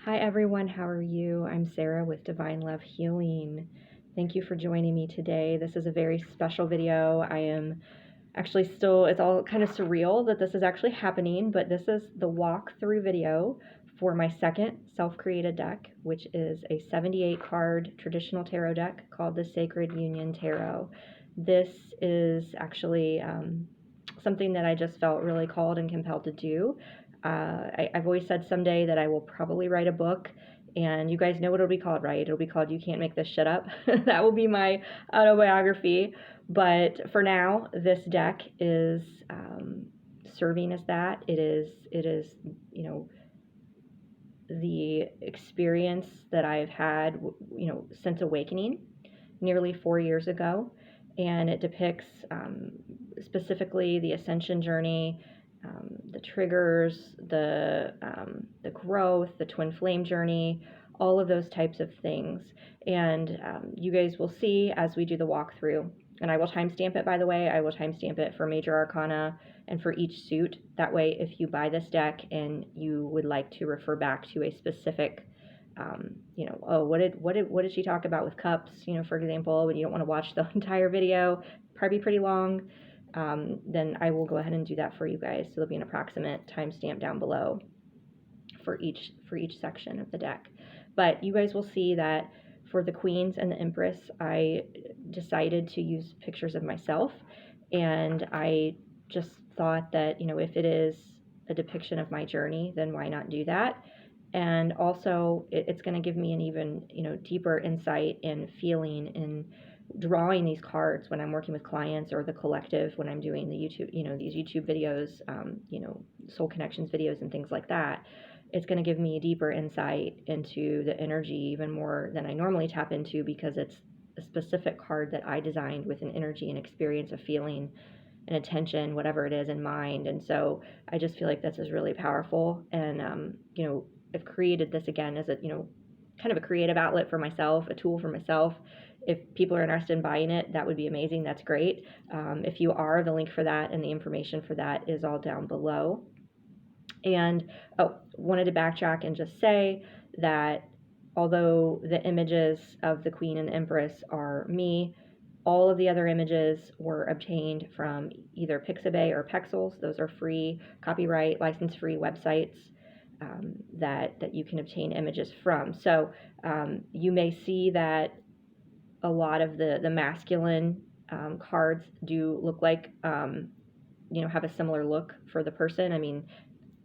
Hi everyone, how are you? I'm Sarah with Divine Love Healing. Thank you for joining me today. This is a very special video. I am actually still, it's all kind of surreal that this is actually happening, but this is the walkthrough video for my second self-created deck, which is a 78 card traditional tarot deck called the Sacred Union Tarot. This is actually something that I just felt really called and compelled to do. I've always said someday that I will probably write a book, and you guys know what it'll be called, right? It'll be called You Can't Make This Shit Up. That will be my autobiography. But for now, this deck is serving as that. It is, you know, the experience that I've had, you know, since awakening nearly 4 years ago. And it depicts specifically the ascension journey, the triggers, the growth, the twin flame journey, all of those types of things. And you guys will see as we do the walkthrough. And I will timestamp it, by the way. I will timestamp it for major arcana and for each suit. That way, if you buy this deck and you would like to refer back to a specific you know, oh, what did she talk about with cups, you know, for example, when you don't want to watch the entire video, probably pretty long, then I will go ahead and do that for you guys. So there'll be an approximate timestamp down below for each section of the deck. But you guys will see that for the Queens and the Empress, I decided to use pictures of myself, and I just thought that, you know, if it is a depiction of my journey, then why not do that? And also it's going to give me an even, you know, deeper insight in feeling and drawing these cards when I'm working with clients or the collective when I'm doing the YouTube, you know, these YouTube videos, you know, soul connections videos and things like that. It's going to give me a deeper insight into the energy even more than I normally tap into, because it's a specific card that I designed with an energy and experience of feeling and attention, whatever it is, in mind. And so I just feel like this is really powerful. And, you know, I've created this again as a, you know, kind of a creative outlet for myself, a tool for myself. If people are interested in buying it, that would be amazing. That's great. If you are, the link for that and the information for that is all down below. And wanted to backtrack and just say that although the images of the Queen and the Empress are me, all of the other images were obtained from either Pixabay or Pentacles. Those are free, copyright, license-free websites that you can obtain images from. So you may see that a lot of the masculine cards do look like, you know, have a similar look for the person. I mean,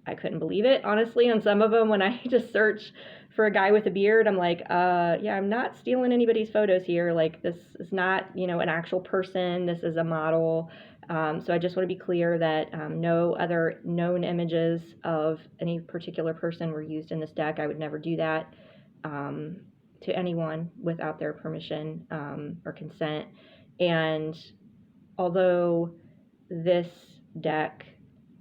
I couldn't believe it, honestly, on some of them. When I just search for a guy with a beard, I'm like, yeah, I'm not stealing anybody's photos here. Like, this is not, you know, an actual person. This is a model. So I just want to be clear that no other known images of any particular person were used in this deck. I would never do that to anyone without their permission or consent. And although this deck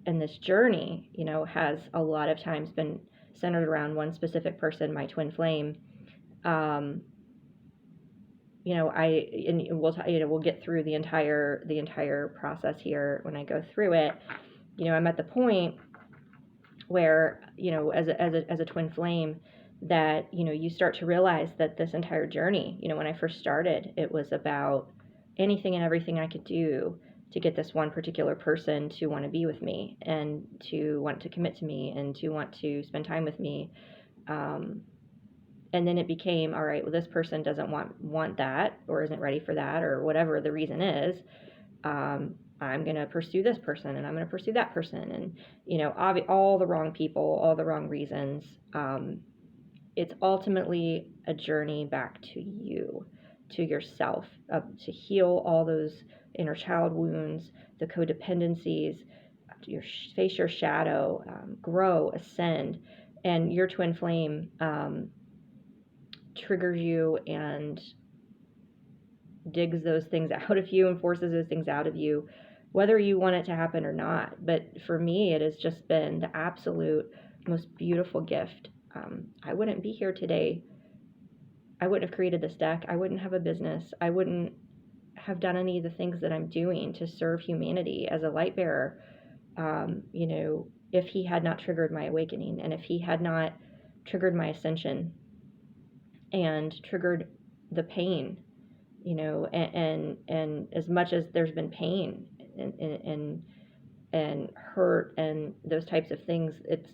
and this journey, you know, has a lot of times been centered around one specific person, my twin flame, you know, we'll get through the entire process here when I go through it. You know, I'm at the point where, you know, as a twin flame, that, you know, you start to realize that this entire journey, you know, when I first started, it was about anything and everything I could do to get this one particular person to want to be with me and to want to commit to me and to want to spend time with me. And then it became, all right, well, this person doesn't want that, or isn't ready for that, or whatever the reason is. I'm going to pursue this person, and I'm going to pursue that person. And, you know, all the wrong people, all the wrong reasons. It's ultimately a journey back to you, to yourself, to heal all those inner child wounds, the codependencies, face your shadow, grow, ascend. And your twin flame triggers you and digs those things out of you and forces those things out of you, whether you want it to happen or not. But for me, it has just been the absolute most beautiful gift. I wouldn't be here today. I wouldn't have created this deck. I wouldn't have a business. I wouldn't have done any of the things that I'm doing to serve humanity as a light bearer, you know, if he had not triggered my awakening, and if he had not triggered my ascension and triggered the pain, you know, and as much as there's been pain and hurt and those types of things, it's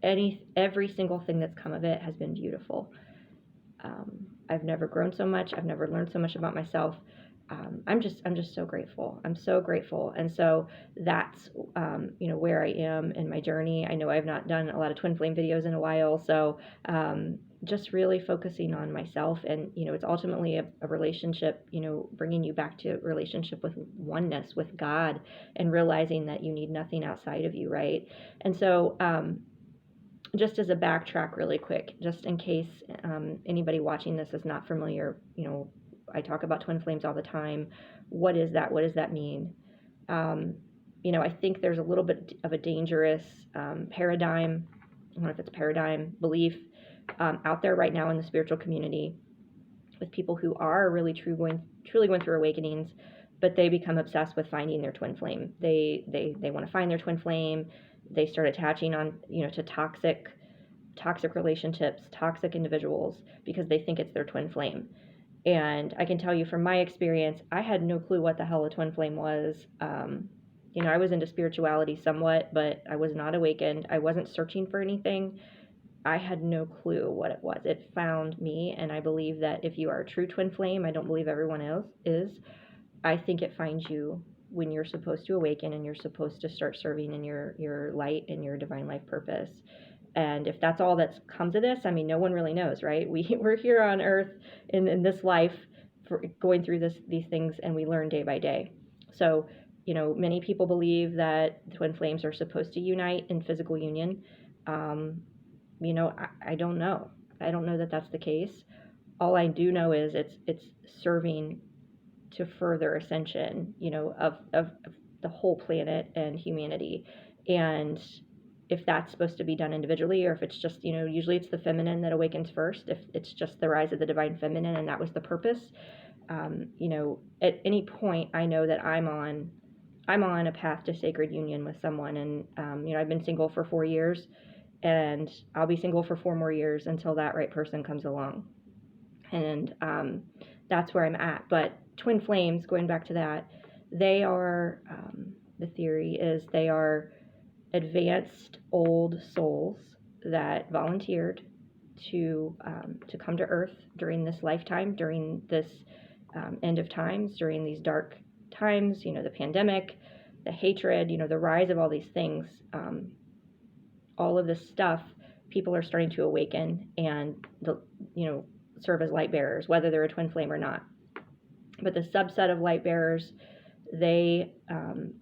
every single thing that's come of it has been beautiful. I've never grown so much. I've never learned so much about myself. I'm just so grateful. I'm so grateful. And so that's, you know, where I am in my journey. I know I've not done a lot of twin flame videos in a while. So, just really focusing on myself, and, you know, it's ultimately a relationship, you know, bringing you back to a relationship with oneness with God, and realizing that you need nothing outside of you. Right. And so, just as a backtrack really quick, just in case anybody watching this is not familiar, you know, I talk about twin flames all the time. What is that? What does that mean? You know, I think there's a little bit of a dangerous paradigm, I don't know if it's paradigm, belief out there right now in the spiritual community with people who are really truly going through awakenings, but they become obsessed with finding their twin flame. They want to find their twin flame. They start attaching on, you know, to toxic relationships, toxic individuals, because they think it's their twin flame. And I can tell you from my experience, I had no clue what the hell a twin flame was. You know, I was into spirituality somewhat, but I was not awakened. I wasn't searching for anything. I had no clue what it was. It found me, and I believe that if you are a true twin flame, I don't believe everyone else is. I think it finds you when you're supposed to awaken and you're supposed to start serving in your light and your divine life purpose. And if that's all that comes of this, I mean, no one really knows, right? We're here on earth in this life for going through these things, and we learn day by day. So, you know, many people believe that twin flames are supposed to unite in physical union. You know, I don't know. I don't know that that's the case. All I do know is it's serving to further ascension, you know, of the whole planet and humanity. And if that's supposed to be done individually, or if it's just, you know, usually it's the feminine that awakens first, if it's just the rise of the divine feminine and that was the purpose, you know, at any point I know that I'm on a path to sacred union with someone. And, you know, I've been single for 4 years, and I'll be single for 4 more years until that right person comes along. And that's where I'm at. But twin flames, going back to that, they are, the theory is they are advanced old souls that volunteered to come to Earth during this lifetime, during this end of times, during these dark times, you know, the pandemic, the hatred, you know, the rise of all these things, all of this stuff. People are starting to awaken and, you know, serve as light bearers, whether they're a twin flame or not. But the subset of light bearers, they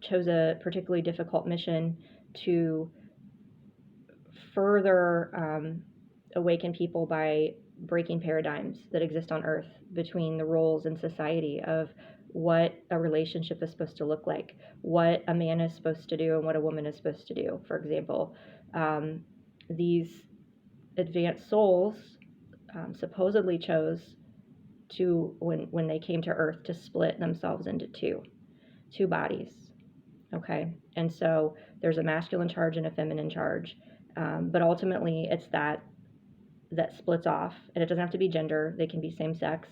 chose a particularly difficult mission to further awaken people by breaking paradigms that exist on Earth between the roles in society of what a relationship is supposed to look like, what a man is supposed to do and what a woman is supposed to do. For example, these advanced souls supposedly chose to, when they came to Earth, to split themselves into two bodies. Okay, and so there's a masculine charge and a feminine charge, but ultimately it's that splits off, and it doesn't have to be gender. They can be same sex,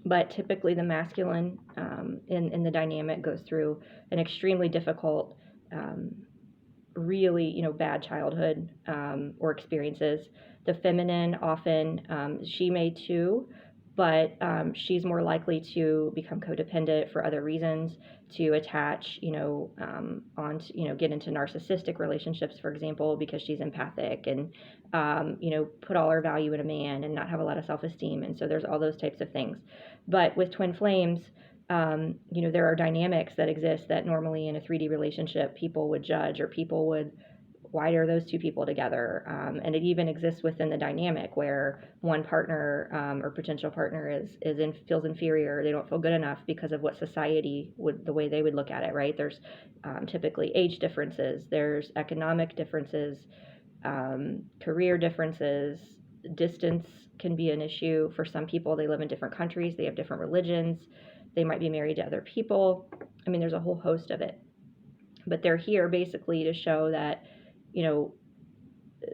but typically the masculine in the dynamic goes through an extremely difficult, really, you know, bad childhood or experiences. The feminine often, she may too, but she's more likely to become codependent for other reasons, to attach, you know, you know, get into narcissistic relationships, for example, because she's empathic, and, you know, put all her value in a man and not have a lot of self-esteem. And so there's all those types of things. But with twin flames, you know, there are dynamics that exist that normally in a 3D relationship people would judge, or people would, why are those two people together? And it even exists within the dynamic where one partner or potential partner feels inferior. They don't feel good enough because of what society would, the way they would look at it, right? There's typically age differences, there's economic differences, career differences. Distance can be an issue for some people. They live in different countries, they have different religions, they might be married to other people. I mean, there's a whole host of it. But they're here basically to show that, you know,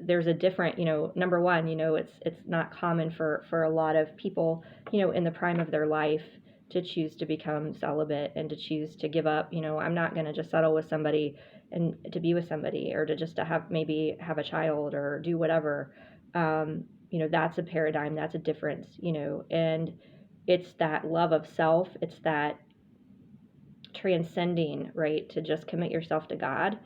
there's a different, number one, it's not common for a lot of people, in the prime of their life to choose to become celibate and to choose to give up. I'm not going to just settle with somebody and to be with somebody, or to just to maybe have a child or do whatever. That's a paradigm, that's a difference, and it's that love of self, it's that transcending, right? To just commit yourself to God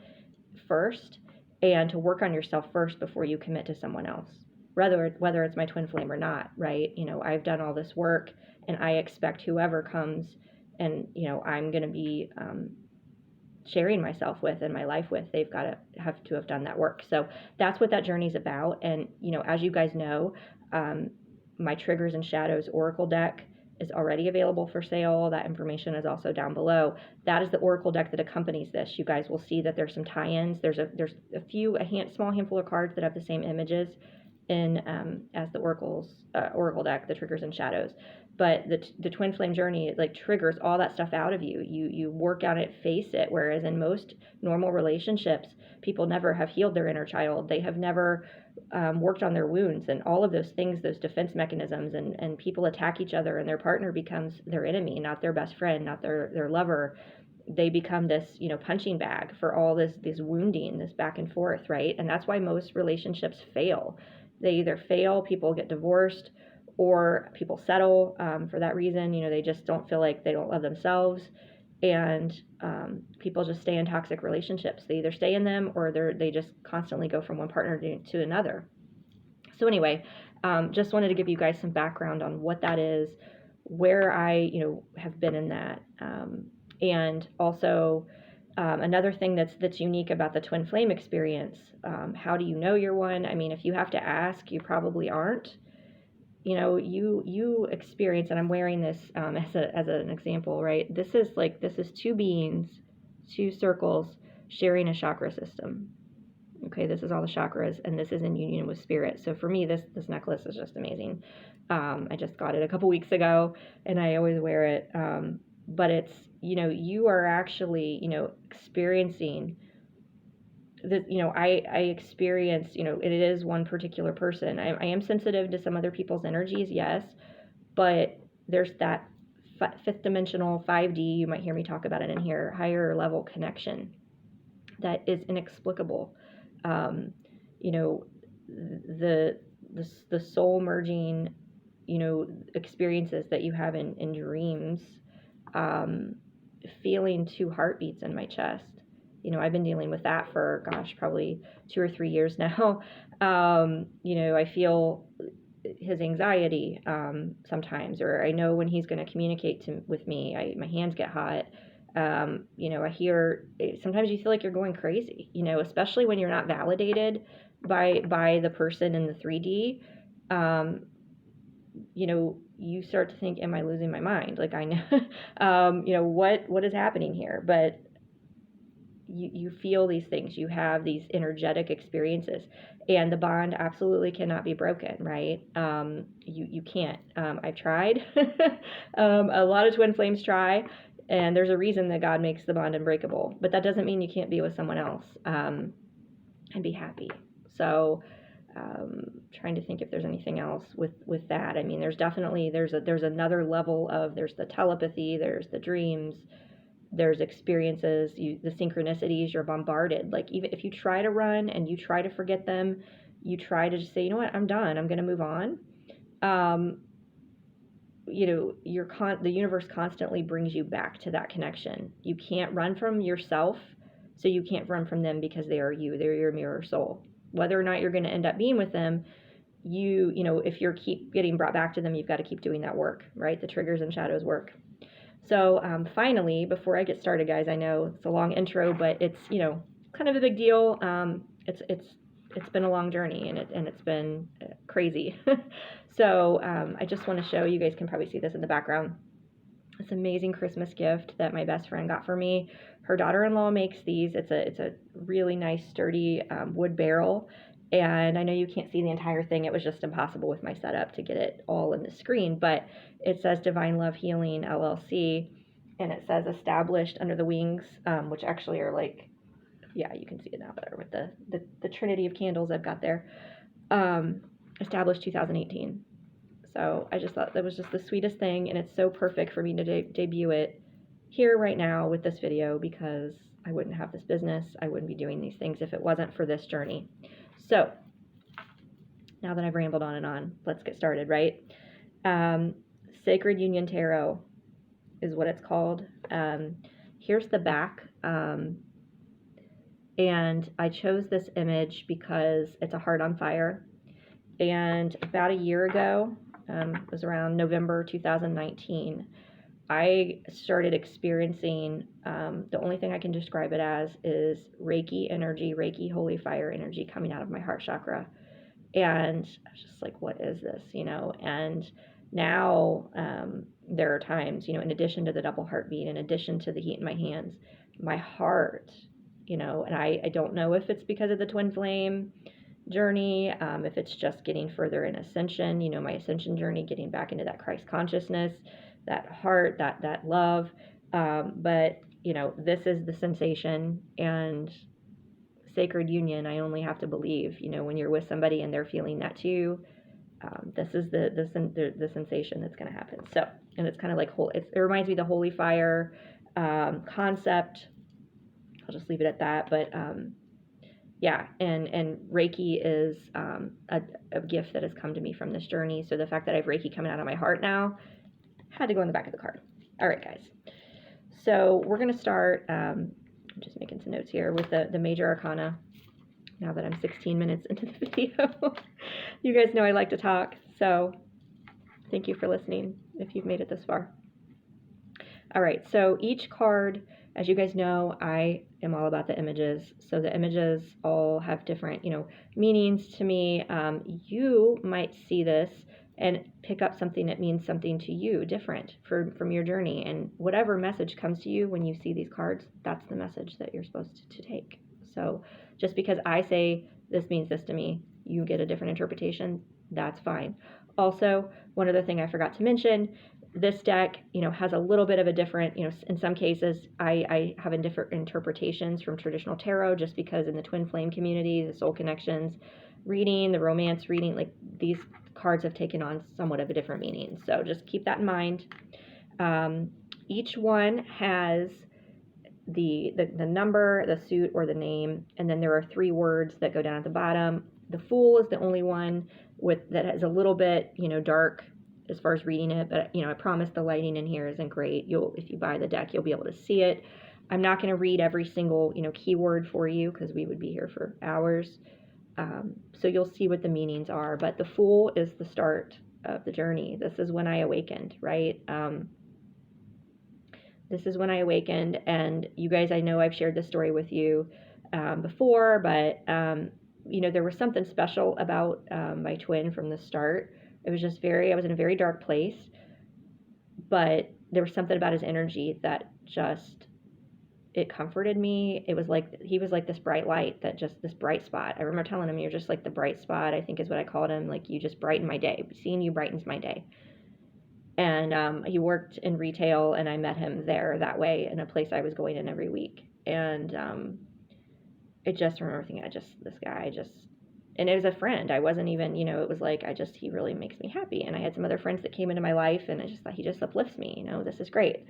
first, and to work on yourself first before you commit to someone else, whether it's my twin flame or not, right? I've done all this work, and I expect whoever comes and I'm going to be sharing myself with and my life with, they've got to have done that work. So that's what that journey is about. And as you guys know, my Triggers and Shadows Oracle deck is already available for sale. That information is also down below. That is the Oracle deck that accompanies this. You guys will see that there's some tie-ins. There's a small handful of cards that have the same images in as the Oracle deck, the Triggers and Shadows. But the twin flame journey, it like triggers all that stuff out of you. You work on it, face it. Whereas in most normal relationships, people never have healed their inner child. They have never worked on their wounds and all of those things, those defense mechanisms, and people attack each other, and their partner becomes their enemy, not their best friend, not their lover. They become this, punching bag for all this wounding, this back and forth, right? And that's why most relationships fail. They either fail, people get divorced, or people settle for that reason. They just don't feel like they don't love themselves, and people just stay in toxic relationships. They either stay in them, or they just constantly go from one partner to another. So anyway, just wanted to give you guys some background on what that is, where I have been in that, and also another thing that's unique about the twin flame experience. How do you know you're one? I mean, if you have to ask, you probably aren't. You experience, and I'm wearing this as an example, right? This is two beings, two circles sharing a chakra system. Okay, this is all the chakras, and this is in union with spirit. So for me, this necklace is just amazing. I just got it a couple weeks ago, and I always wear it. But it's, you are actually, experiencing that, I experience, it is one particular person. I am sensitive to some other people's energies, yes, but there's that fifth dimensional 5D, you might hear me talk about it in here, higher level connection that is inexplicable. The soul merging, experiences that you have in dreams, feeling two heartbeats in my chest. I've been dealing with that for, probably 2 or 3 years now. I feel his anxiety sometimes, or I know when he's going to communicate with me. My hands get hot. I hear, sometimes you feel like you're going crazy, especially when you're not validated by the person in the 3D. You start to think, am I losing my mind? Like, I know, what is happening here? But you feel these things, you have these energetic experiences, and the bond absolutely cannot be broken, right? You can't. I've tried. A lot of twin flames try, and there's a reason that God makes the bond unbreakable, but that doesn't mean you can't be with someone else and be happy. So trying to think if there's anything else with that. I mean, there's another level of, there's the telepathy, there's the dreams, there's experiences, the synchronicities. You're bombarded. Like, even if you try to run and you try to forget them, you try to just say, you know what, I'm done, I'm going to move on. The universe constantly brings you back to that connection. You can't run from yourself, so you can't run from them, because they are you. They're your mirror soul. Whether or not you're going to end up being with them, if you keep getting brought back to them, you've got to keep doing that work, right? The Triggers and Shadows work. So finally, before I get started, guys, I know it's a long intro, but it's, kind of a big deal. It's been a long journey, and it's been crazy. So I just want to show you guys, can probably see this in the background. This amazing Christmas gift that my best friend got for me. Her daughter-in-law makes these. It's a really nice, sturdy wood barrel. And I know you can't see the entire thing. It was just impossible with my setup to get it all in the screen, but it says Divine Love Healing LLC, and it says established under the wings, which actually are like, yeah, you can see it now better with the trinity of candles I've got there. Established 2018. So I just thought that was just the sweetest thing, and it's so perfect for me to debut it here right now with this video, because I wouldn't have this business, I wouldn't be doing these things if it wasn't for this journey. So now that I've rambled on and on, let's get started, right? Sacred Union Tarot is what it's called. Here's the back. And I chose this image because it's a heart on fire. And about a year ago, it was around November 2019, I started experiencing, the only thing I can describe it as is Reiki energy, Reiki holy fire energy coming out of my heart chakra. And I was just like, what is this, And now there are times, in addition to the double heartbeat, in addition to the heat in my hands, my heart, and I don't know if it's because of the twin flame journey, if it's just getting further in ascension, my ascension journey, getting back into that Christ consciousness, that heart, that love. But, this is the sensation. And sacred union, I only have to believe, when you're with somebody and they're feeling that too, this is the sensation that's going to happen. So, and it's kind of like it reminds me of the holy fire concept. I'll just leave it at that. But yeah, and Reiki is a gift that has come to me from this journey. So the fact that I have Reiki coming out of my heart now had to go in the back of the card. All right, guys. So we're going to start, I'm just making some notes here, with the major arcana. Now that I'm 16 minutes into the video. You guys know I like to talk, so thank you for listening if you've made it this far. All right, so each card, as you guys know, I am all about the images. So the images all have different, meanings to me. You might see this and pick up something that means something to you different from your journey. And whatever message comes to you when you see these cards, that's the message that you're supposed to take. So just because I say this means this to me, you get a different interpretation, that's fine. Also, one other thing I forgot to mention, this deck, has a little bit of a different, in some cases, I have in different interpretations from traditional tarot, just because in the twin flame community, the soul connections reading, the romance reading, like these cards have taken on somewhat of a different meaning. So just keep that in mind. Each one has the number, the suit, or the name, and then there are 3 words that go down at the bottom. The Fool is the only one that has a little bit, dark as far as reading it, but I promise the lighting in here isn't great. If you buy the deck, you'll be able to see it. I'm not going to read every single, keyword for you, because we would be here for hours. So you'll see what the meanings are, but the Fool is the start of the journey. This is when I awakened, right? This is when I awakened, and you guys, I know I've shared this story with you before, but there was something special about my twin from the start. It was just I was in a very dark place, but there was something about his energy that it comforted me. It was like, he was like this bright light, this bright spot. I remember telling him, you're just like the bright spot, I think is what I called him. Like, you just brighten my day. Seeing you brightens my day. And he worked in retail, and I met him there that way in a place I was going in every week. And I just remember thinking, this guy, and it was a friend. I wasn't even, it was like, he really makes me happy. And I had some other friends that came into my life, and I just thought, he just uplifts me, this is great.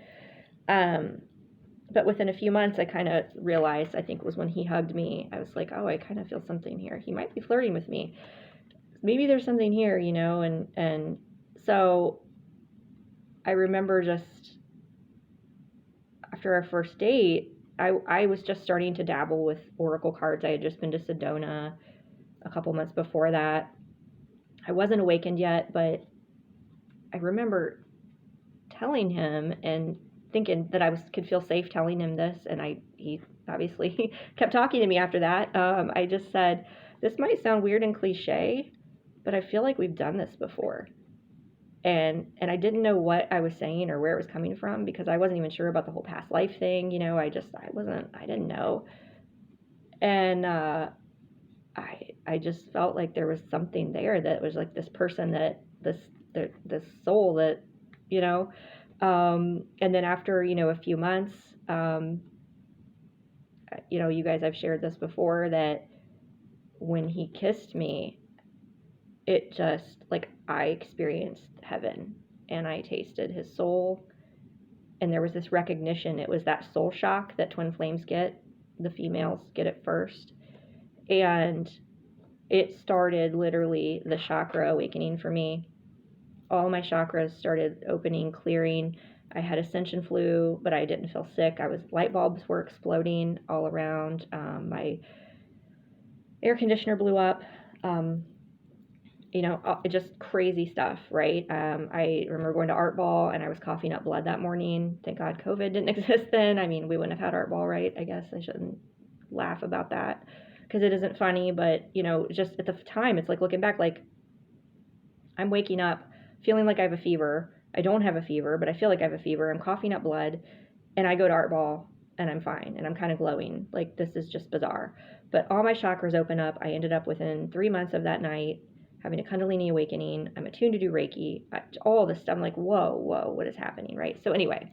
But within a few months, I kind of realized, I think it was when he hugged me, I was like, oh, I kind of feel something here. He might be flirting with me. Maybe there's something here, and so I remember just after our first date, I was just starting to dabble with oracle cards. I had just been to Sedona a couple months before that. I wasn't awakened yet, but I remember telling him and thinking that I could feel safe telling him this, and he obviously kept talking to me after that. I just said, this might sound weird and cliche, but I feel like we've done this before. And I didn't know what I was saying or where it was coming from, because I wasn't even sure about the whole past life thing. I didn't know. And I just felt like there was something there that was like this person, this soul that, and then after, a few months, you know, you guys, I've shared this before, that when he kissed me, it just, like, I experienced heaven, and I tasted his soul, and there was this recognition. It was that soul shock that twin flames get. The females get it first. And it started literally the chakra awakening for me. All my chakras started opening, clearing. I had ascension flu, but I didn't feel sick. Light bulbs were exploding all around. My air conditioner blew up. You know, just crazy stuff, right? I remember going to art ball and I was coughing up blood that morning. Thank God COVID didn't exist then. I mean, we wouldn't have had art ball, right? I guess I shouldn't laugh about that because it isn't funny, but, you know, just at the time, it's like looking back, like, I'm waking up feeling like I have a fever. I don't have a fever, but I feel like I have a fever. I'm coughing up blood, and I go to art ball and I'm fine and I'm kind of glowing. Like, this is just bizarre. But all my chakras open up. I ended up within 3 months of that night having a Kundalini awakening. I'm attuned to do Reiki. All this stuff. I'm like, whoa, what is happening, right? So anyway,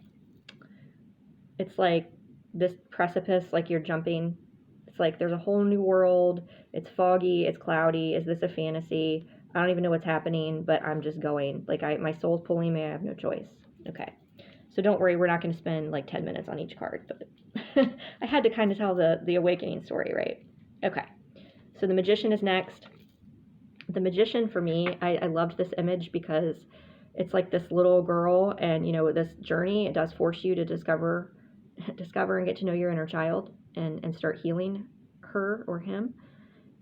it's like this precipice, like you're jumping. It's like there's a whole new world. It's foggy. It's cloudy. Is this a fantasy? I don't even know what's happening, but I'm just going. Like, my soul's pulling me. I have no choice. Okay. So don't worry, we're not going to spend like 10 minutes on each card, but I had to kind of tell the awakening story, right? Okay. So the Magician is next. The Magician, for me, I loved this image because it's like this little girl, and, you know, this journey, it does force you to discover and get to know your inner child and start healing her or him.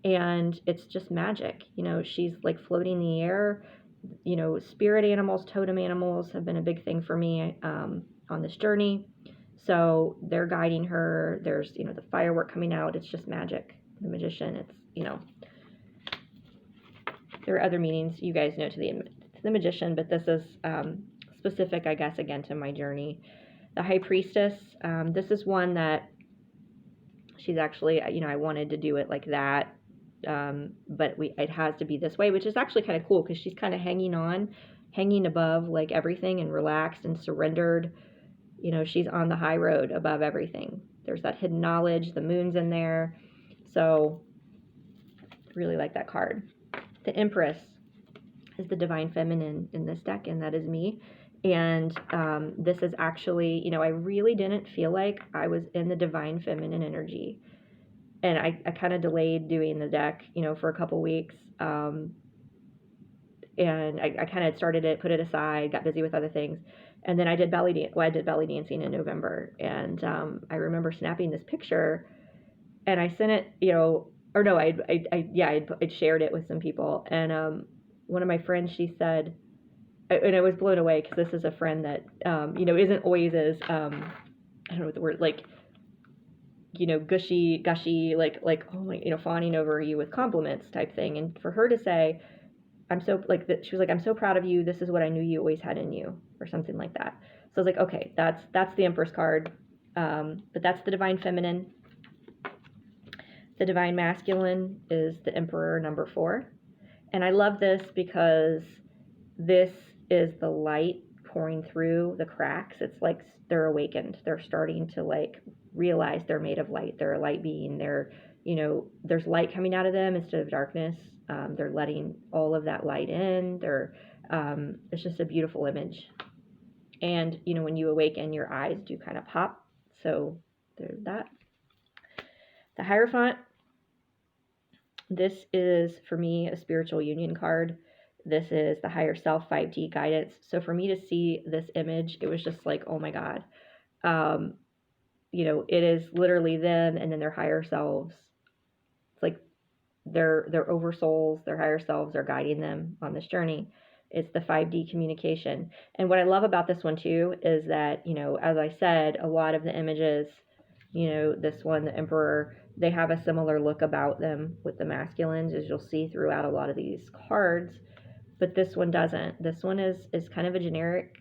And it's just magic. You know, she's like floating in the air. You know, spirit animals, totem animals have been a big thing for me on this journey. So they're guiding her. There's, you know, the firework coming out. It's just magic. The Magician, it's, you know, there are other meanings you guys know to the Magician, but this is specific, I guess, again, to my journey. The High Priestess, this is one that she's actually, you know, I wanted to do it like that. But it has to be this way, which is actually kind of cool because she's kind of hanging above like everything and relaxed and surrendered. You know, she's on the high road above everything. There's that hidden knowledge. The moon's in there. So really like that card. The Empress is the divine feminine in this deck, and that is me. And this is actually, you know, I really didn't feel like I was in the divine feminine energy. And I kind of delayed doing the deck, you know, for a couple weeks. And I kind of started it, put it aside, got busy with other things. And then I did belly dancing in November. And I remember snapping this picture, and I sent it, you know, or no, I'd shared it with some people. And one of my friends, she said, and I was blown away because this is a friend that, you know, isn't always as, I don't know what the word, like, you know, gushy, like, oh my, you know, fawning over you with compliments type thing. And for her to say, I'm so, like, that, she was like, I'm so proud of you. This is what I knew you always had in you, or something like that. So I was like, okay, that's the Empress card. But that's the divine feminine. The divine masculine is the Emperor, number 4. And I love this because this is the light pouring through the cracks. It's like they're awakened. They're starting to, like, realize they're made of light. They're a light being. They're, you know, there's light coming out of them instead of darkness. They're letting all of that light in. It's just a beautiful image. And, you know, when you awaken, your eyes do kind of pop. So there's that. The Hierophant. This is, for me, a spiritual union card. This is the higher self 5D guidance. So for me to see this image, it was just like, oh my God. You know, it is literally them and then their higher selves. It's like their oversouls, their higher selves are guiding them on this journey. It's the 5D communication. And what I love about this one too is that, you know, as I said, a lot of the images, you know, this one, the Emperor, they have a similar look about them with the masculines, as you'll see throughout a lot of these cards. But this one doesn't. This one is kind of a generic,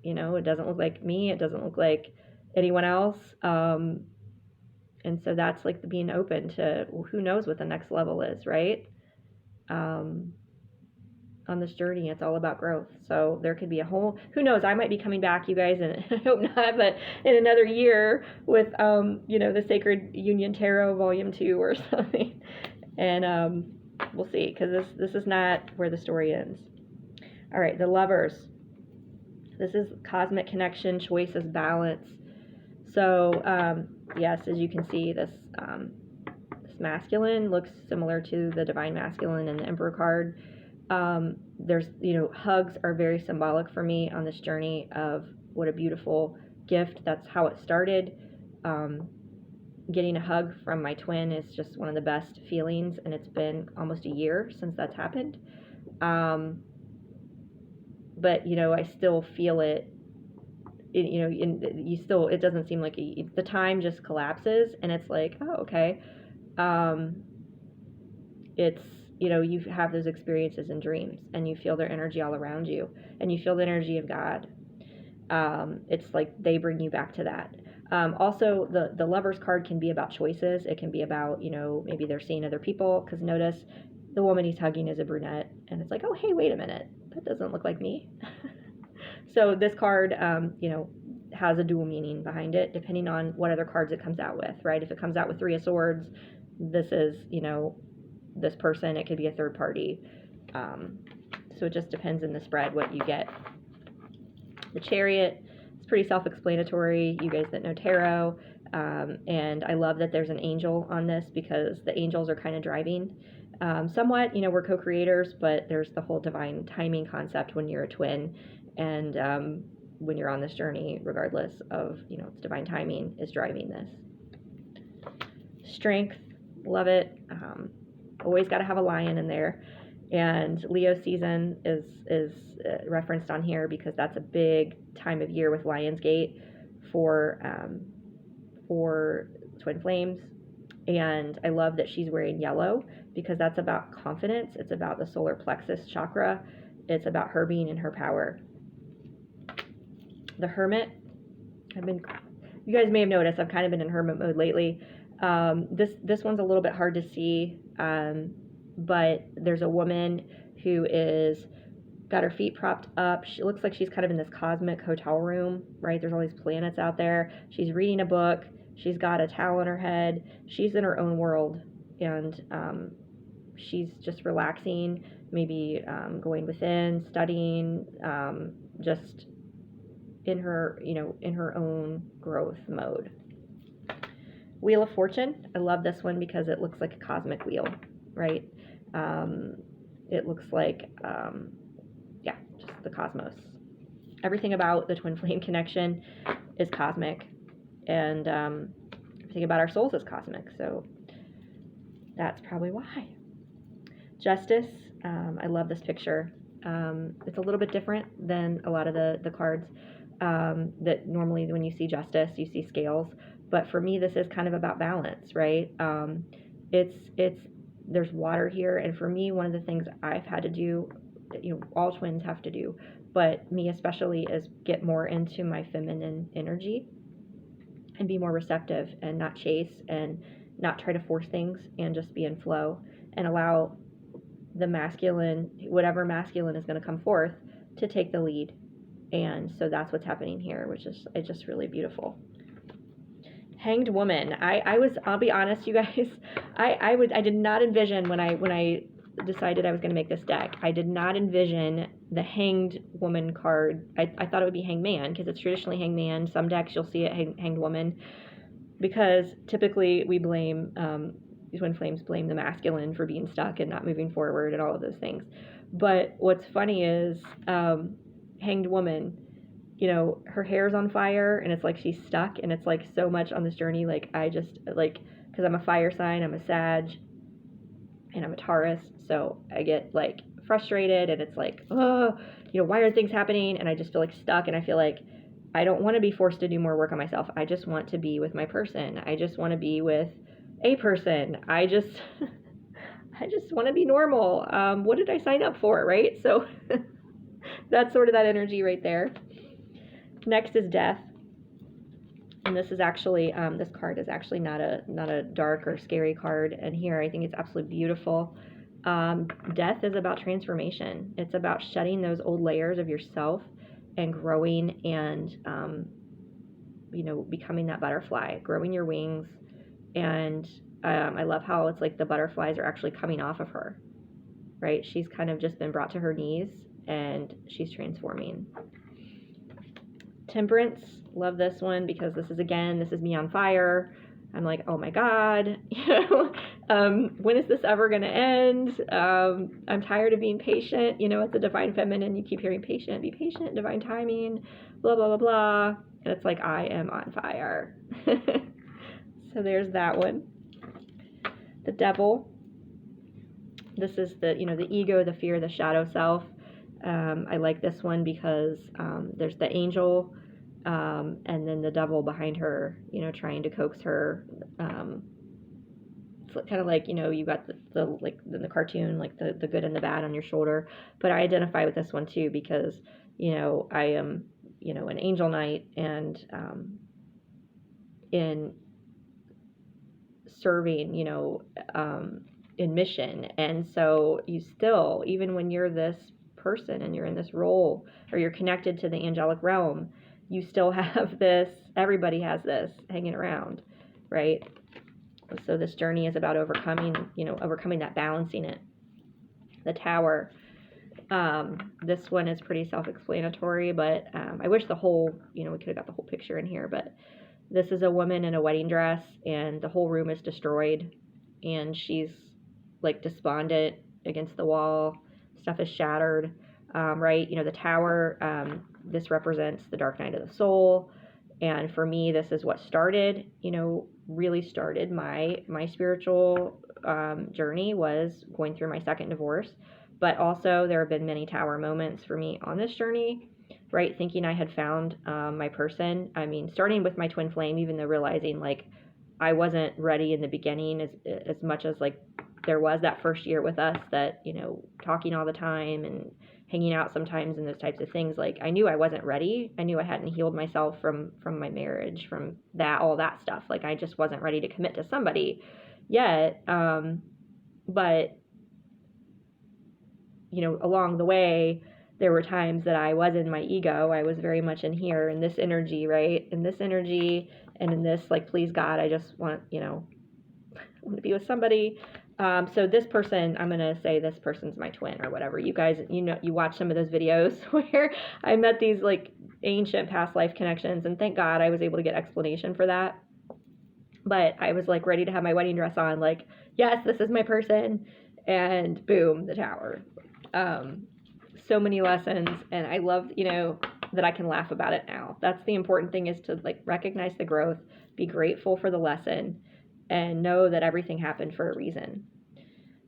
you know, it doesn't look like me. It doesn't look like anyone else. And so that's like the being open to, well, who knows what the next level is, right? on this journey. It's all about growth. So there could be a whole, who knows, I might be coming back, you guys, and I hope not, but in another year with, the Sacred Union Tarot Volume 2 or something. And we'll see, because this is not where the story ends. All right, the Lovers. This is cosmic connection, choices, balance. So, yes, as you can see, this masculine looks similar to the Divine Masculine and the Emperor card. There's, hugs are very symbolic for me on this journey of what a beautiful gift. That's how it started. Getting a hug from my twin is just one of the best feelings, and it's been almost a year since that's happened. But, I still feel it. It doesn't seem like the time just collapses, and it's like, oh, okay. It's, you have those experiences in dreams, and you feel their energy all around you, and you feel the energy of God. It's like they bring you back to that. Also, the Lover's card can be about choices. It can be about, maybe they're seeing other people, because notice the woman he's hugging is a brunette, and it's like, oh, hey, wait a minute, that doesn't look like me. So this card, has a dual meaning behind it, depending on what other cards it comes out with, right? If it comes out with 3 of Swords, this is, this person. It could be a third party. So it just depends in the spread what you get. The Chariot is pretty self-explanatory, you guys that know tarot. And I love that there's an angel on this, because the angels are kind of driving. Somewhat, we're co-creators, but there's the whole divine timing concept when you're a twin. And when you're on this journey, regardless of, it's divine timing is driving this. Strength, love it. Always got to have a lion in there. And Leo season is referenced on here, because that's a big time of year with Lionsgate for twin flames. And I love that she's wearing yellow, because that's about confidence. It's about the solar plexus chakra. It's about her being in her power. The Hermit. You guys may have noticed I've kind of been in hermit mode lately. This one's a little bit hard to see, but there's a woman who is got her feet propped up. She looks like she's kind of in this cosmic hotel room, right? There's all these planets out there. She's reading a book. She's got a towel on her head. She's in her own world, and she's just relaxing, maybe going within, studying, just in her, in her own growth mode. Wheel of Fortune. I love this one because it looks like a cosmic wheel, right? It looks like, just the cosmos. Everything about the twin flame connection is cosmic, and everything about our souls is cosmic. So that's probably why. Justice. I love this picture. It's a little bit different than a lot of the cards that normally when you see justice, you see scales. But for me, this is kind of about balance, right? There's water here. And for me, one of the things I've had to do, all twins have to do, but me especially, is get more into my feminine energy and be more receptive and not chase and not try to force things, and just be in flow and allow the masculine, whatever masculine is going to come forth, to take the lead. And so that's what's happening here, which is just really beautiful. Hanged Woman. I'll be honest, you guys, I did not envision when I decided I was going to make this deck, I did not envision the Hanged Woman card. I thought it would be Hanged Man, because it's traditionally Hanged Man. Some decks you'll see it Hanged Woman, because typically we blame, twin flames blame the masculine for being stuck and not moving forward and all of those things. But what's funny is, Hanged Woman, her hair's on fire, and it's like she's stuck, and it's like so much on this journey, like I just, like, because I'm a fire sign, I'm a Sag, and I'm a Taurus, so I get like frustrated, and it's like, oh, why are things happening? And I just feel like stuck, and I feel like I don't want to be forced to do more work on myself. I just want to be with my person. I just want to be with a person. I just want to be normal. What did I sign up for, right? So that's sort of that energy right there. Next is Death. And this is actually, this card is actually not a dark or scary card. And here I think it's absolutely beautiful. Death is about transformation. It's about shedding those old layers of yourself and growing and, becoming that butterfly, growing your wings. And I love how it's like the butterflies are actually coming off of her, right? She's kind of just been brought to her knees and she's transforming. Temperance, love this one because this is me on fire. I'm like, oh my God, when is this ever going to end? I'm tired of being patient. It's the divine feminine. You keep hearing patient, be patient, divine timing, blah, blah, blah, blah. And it's like, I am on fire. So there's that one. The devil. This is the ego, the fear, the shadow self. I like this one because there's the angel, and then the devil behind her, trying to coax her. It's kind of like, you got the like in the cartoon, like the good and the bad on your shoulder. But I identify with this one too because, I am, an angel knight, and in serving, in mission. And so you still, even when you're this person and you're in this role or you're connected to the angelic realm, you still have this, everybody has this hanging around, right? So this journey is about overcoming that, balancing it. The Tower. This one is pretty self-explanatory, but I wish the whole, we could have got the whole picture in here, but this is a woman in a wedding dress and the whole room is destroyed and she's like despondent against the wall. Stuff is shattered, right? The Tower, this represents the dark night of the soul. And for me, this is what started, really started my spiritual journey, was going through my second divorce. But also there have been many Tower moments for me on this journey, right? Thinking I had found my person. I mean, starting with my twin flame, even though realizing like I wasn't ready in the beginning as much as like there was that first year with us, that, talking all the time and hanging out sometimes and those types of things. Like I knew I wasn't ready. I knew I hadn't healed myself from my marriage, from that, all that stuff. Like I just wasn't ready to commit to somebody yet. But along the way, there were times that I was in my ego. I was very much in here, in this energy, right? In this energy and in this, like, please God, I just want, want to be with somebody. So this person, I'm going to say this person's my twin or whatever. You guys, you watch some of those videos where I met these like ancient past life connections, and thank God I was able to get explanation for that. But I was like ready to have my wedding dress on, like, yes, this is my person. And boom, the Tower. So many lessons. And I love, that I can laugh about it now. That's the important thing, is to like recognize the growth, be grateful for the lesson, and know that everything happened for a reason.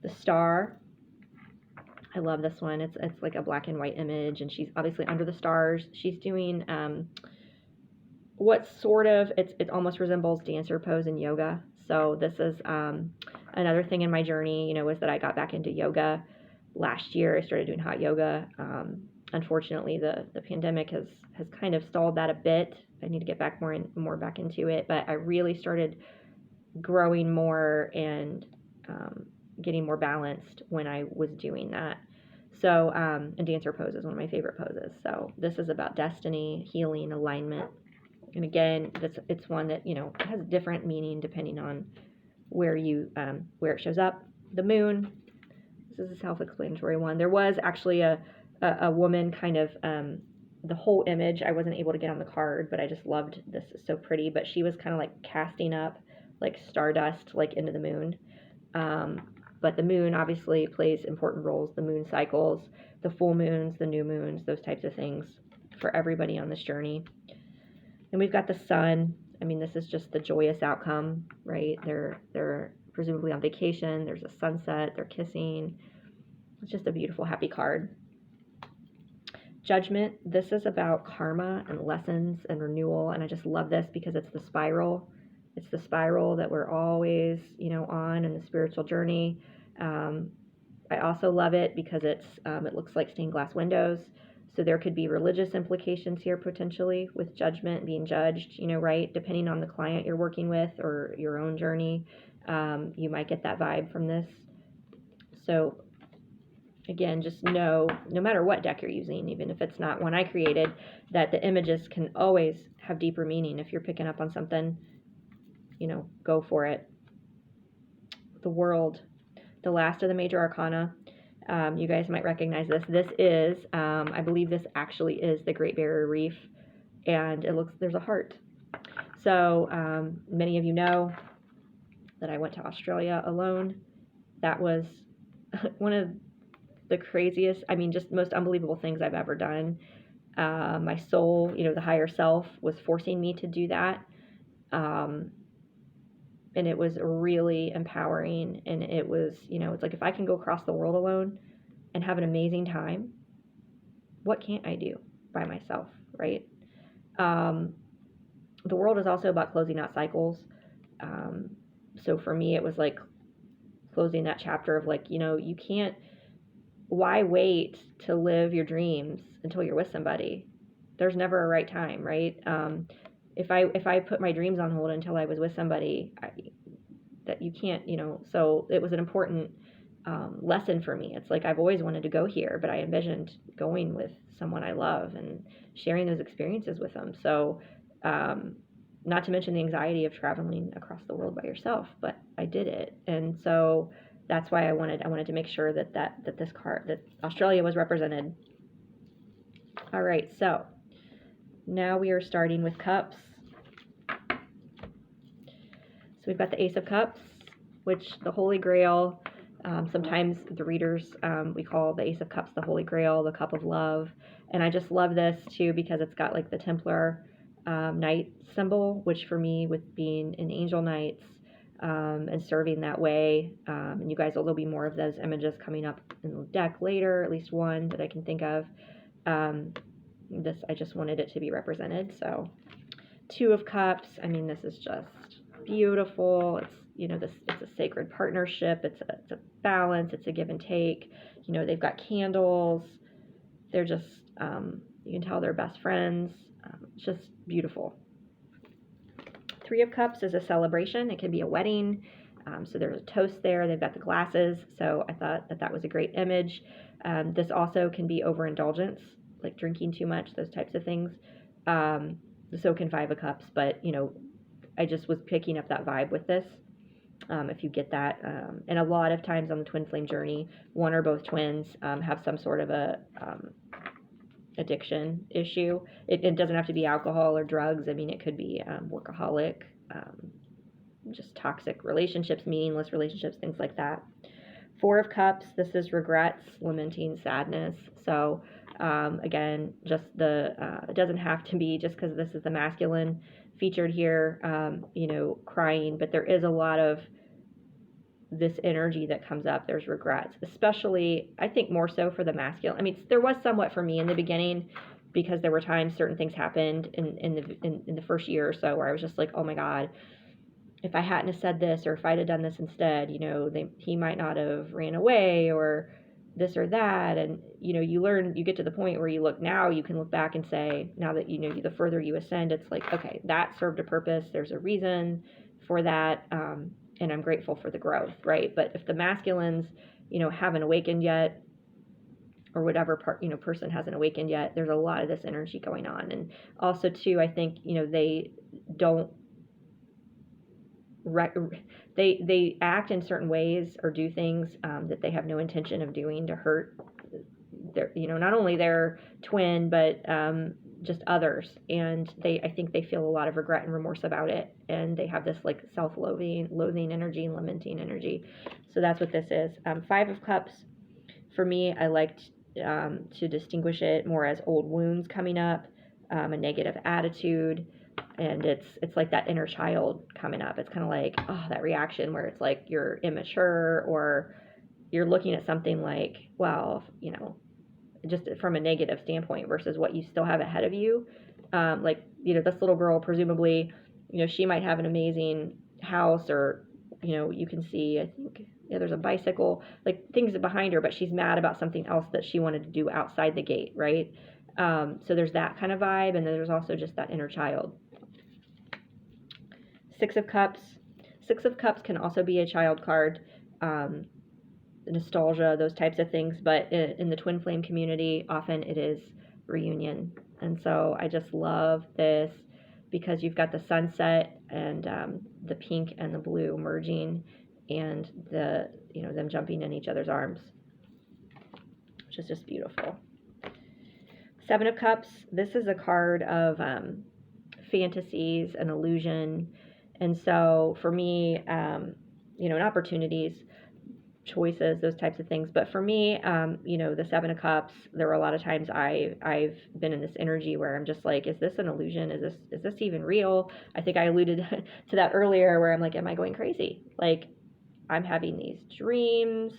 The Star. I love this one. It's like a black and white image, and she's obviously under the stars. She's doing what sort of, it almost resembles dancer pose in yoga. So this is another thing in my journey, was that I got back into yoga last year. I started doing hot yoga. Unfortunately, the pandemic has kind of stalled that a bit. I need to get back more back into it, but I really started growing more and getting more balanced when I was doing that. So, and dancer pose is one of my favorite poses. So this is about destiny, healing, alignment. And again, it's one that, has different meaning depending on where it shows up. The Moon. This is a self-explanatory one. There was actually a woman kind of, the whole image I wasn't able to get on the card, but I just loved this. It's so pretty. But she was kind of like casting up like stardust, like into the moon. But the moon obviously plays important roles. The moon cycles, the full moons, the new moons, those types of things for everybody on this journey. And we've got the Sun. I mean, this is just the joyous outcome, right? They're presumably on vacation. There's a sunset. They're kissing. It's just a beautiful, happy card. Judgment. This is about karma and lessons and renewal. And I just love this because it's the spiral. It's the spiral that we're always, on in the spiritual journey. I also love it because it looks like stained glass windows. So there could be religious implications here potentially with judgment, being judged, right? Depending on the client you're working with or your own journey, you might get that vibe from this. So again, just know, no matter what deck you're using, even if it's not one I created, that the images can always have deeper meaning. If you're picking up on something, go for it. The World, the last of the major arcana. You guys might recognize this. This is, I believe this actually is the Great Barrier Reef, and there's a heart. So many of you know that I went to Australia alone. That was one of the craziest, just most unbelievable things I've ever done. My soul, the higher self, was forcing me to do that. And it was really empowering. And it was, it's like, if I can go across the world alone and have an amazing time, what can't I do by myself, right? The world is also about closing out cycles. So for me, it was like closing that chapter of like, you can't, why wait to live your dreams until you're with somebody? There's never a right time, right? If I put my dreams on hold until I was with somebody, that you can't, so it was an important lesson for me. It's like, I've always wanted to go here, but I envisioned going with someone I love and sharing those experiences with them. So, not to mention the anxiety of traveling across the world by yourself, but I did it. And so that's why I wanted to make sure that this card, that Australia was represented. All right, so now we are starting with cups. So we've got the Ace of Cups, which the Holy Grail. Sometimes the readers, we call the Ace of Cups the Holy Grail, the Cup of Love. And I just love this too because it's got like the Templar Knight symbol, which for me, with being an Angel Knights and serving that way, and you guys, there'll be more of those images coming up in the deck later, at least one that I can think of. I just wanted it to be represented. So Two of Cups, this is just beautiful. It's, it's a sacred partnership. It's a balance. It's a give and take. They've got candles. They're just, you can tell they're best friends. It's just beautiful. Three of Cups is a celebration. It can be a wedding. So there's a toast there. They've got the glasses. So I thought that was a great image. This also can be overindulgence, like drinking too much, those types of things. So can Five of Cups. But, I just was picking up that vibe with this. If you get that. And a lot of times on the twin flame journey, one or both twins have some sort of a addiction issue. It doesn't have to be alcohol or drugs. It could be workaholic, just toxic relationships, meaningless relationships, things like that. Four of Cups, this is regrets, lamenting, sadness. So again, just it doesn't have to be just because this is the masculine featured here, crying, but there is a lot of this energy that comes up. There's regrets, especially, I think, more so for the masculine. There was somewhat for me in the beginning because there were times certain things happened in the first year or so where I was just like, oh my God, if I hadn't have said this, or if I'd have done this instead, he might not have ran away or this or that. And, you learn, you get to the point where you can look back and say, now that the further you ascend, it's like, okay, that served a purpose. There's a reason for that. And I'm grateful for the growth, right? But if the masculines, haven't awakened yet, or whatever person hasn't awakened yet, there's a lot of this energy going on. And also too, I think, they don't, they act in certain ways or do things that they have no intention of doing to hurt their, not only their twin, but just others. And I think they feel a lot of regret and remorse about it. And they have this like loathing energy and lamenting energy. So that's what this is. Five of Cups, for me, I liked to distinguish it more as old wounds coming up, a negative attitude. And it's like that inner child coming up. It's kind of like, that reaction where it's like you're immature, or you're looking at something like, well, just from a negative standpoint versus what you still have ahead of you. This little girl, presumably, she might have an amazing house, or, you can see, I think, there's a bicycle, like things behind her, but she's mad about something else that she wanted to do outside the gate, right? So there's that kind of vibe, and then there's also just that inner child. Six of Cups. Six of Cups can also be a child card. nostalgia, those types of things. But in the twin flame community, often it is reunion. And so I just love this because you've got the sunset and the pink and the blue merging, and the, you know, them jumping in each other's arms, which is just beautiful. Seven of Cups, this is a card of fantasies and illusion. And so for me, you know, and opportunities, choices, those types of things. But for me, you know, the Seven of Cups, there were a lot of times I've been in this energy where I'm just like, is this an illusion? Is this even real? I think I alluded to that earlier, where I'm like, am I going crazy? Like, I'm having these dreams.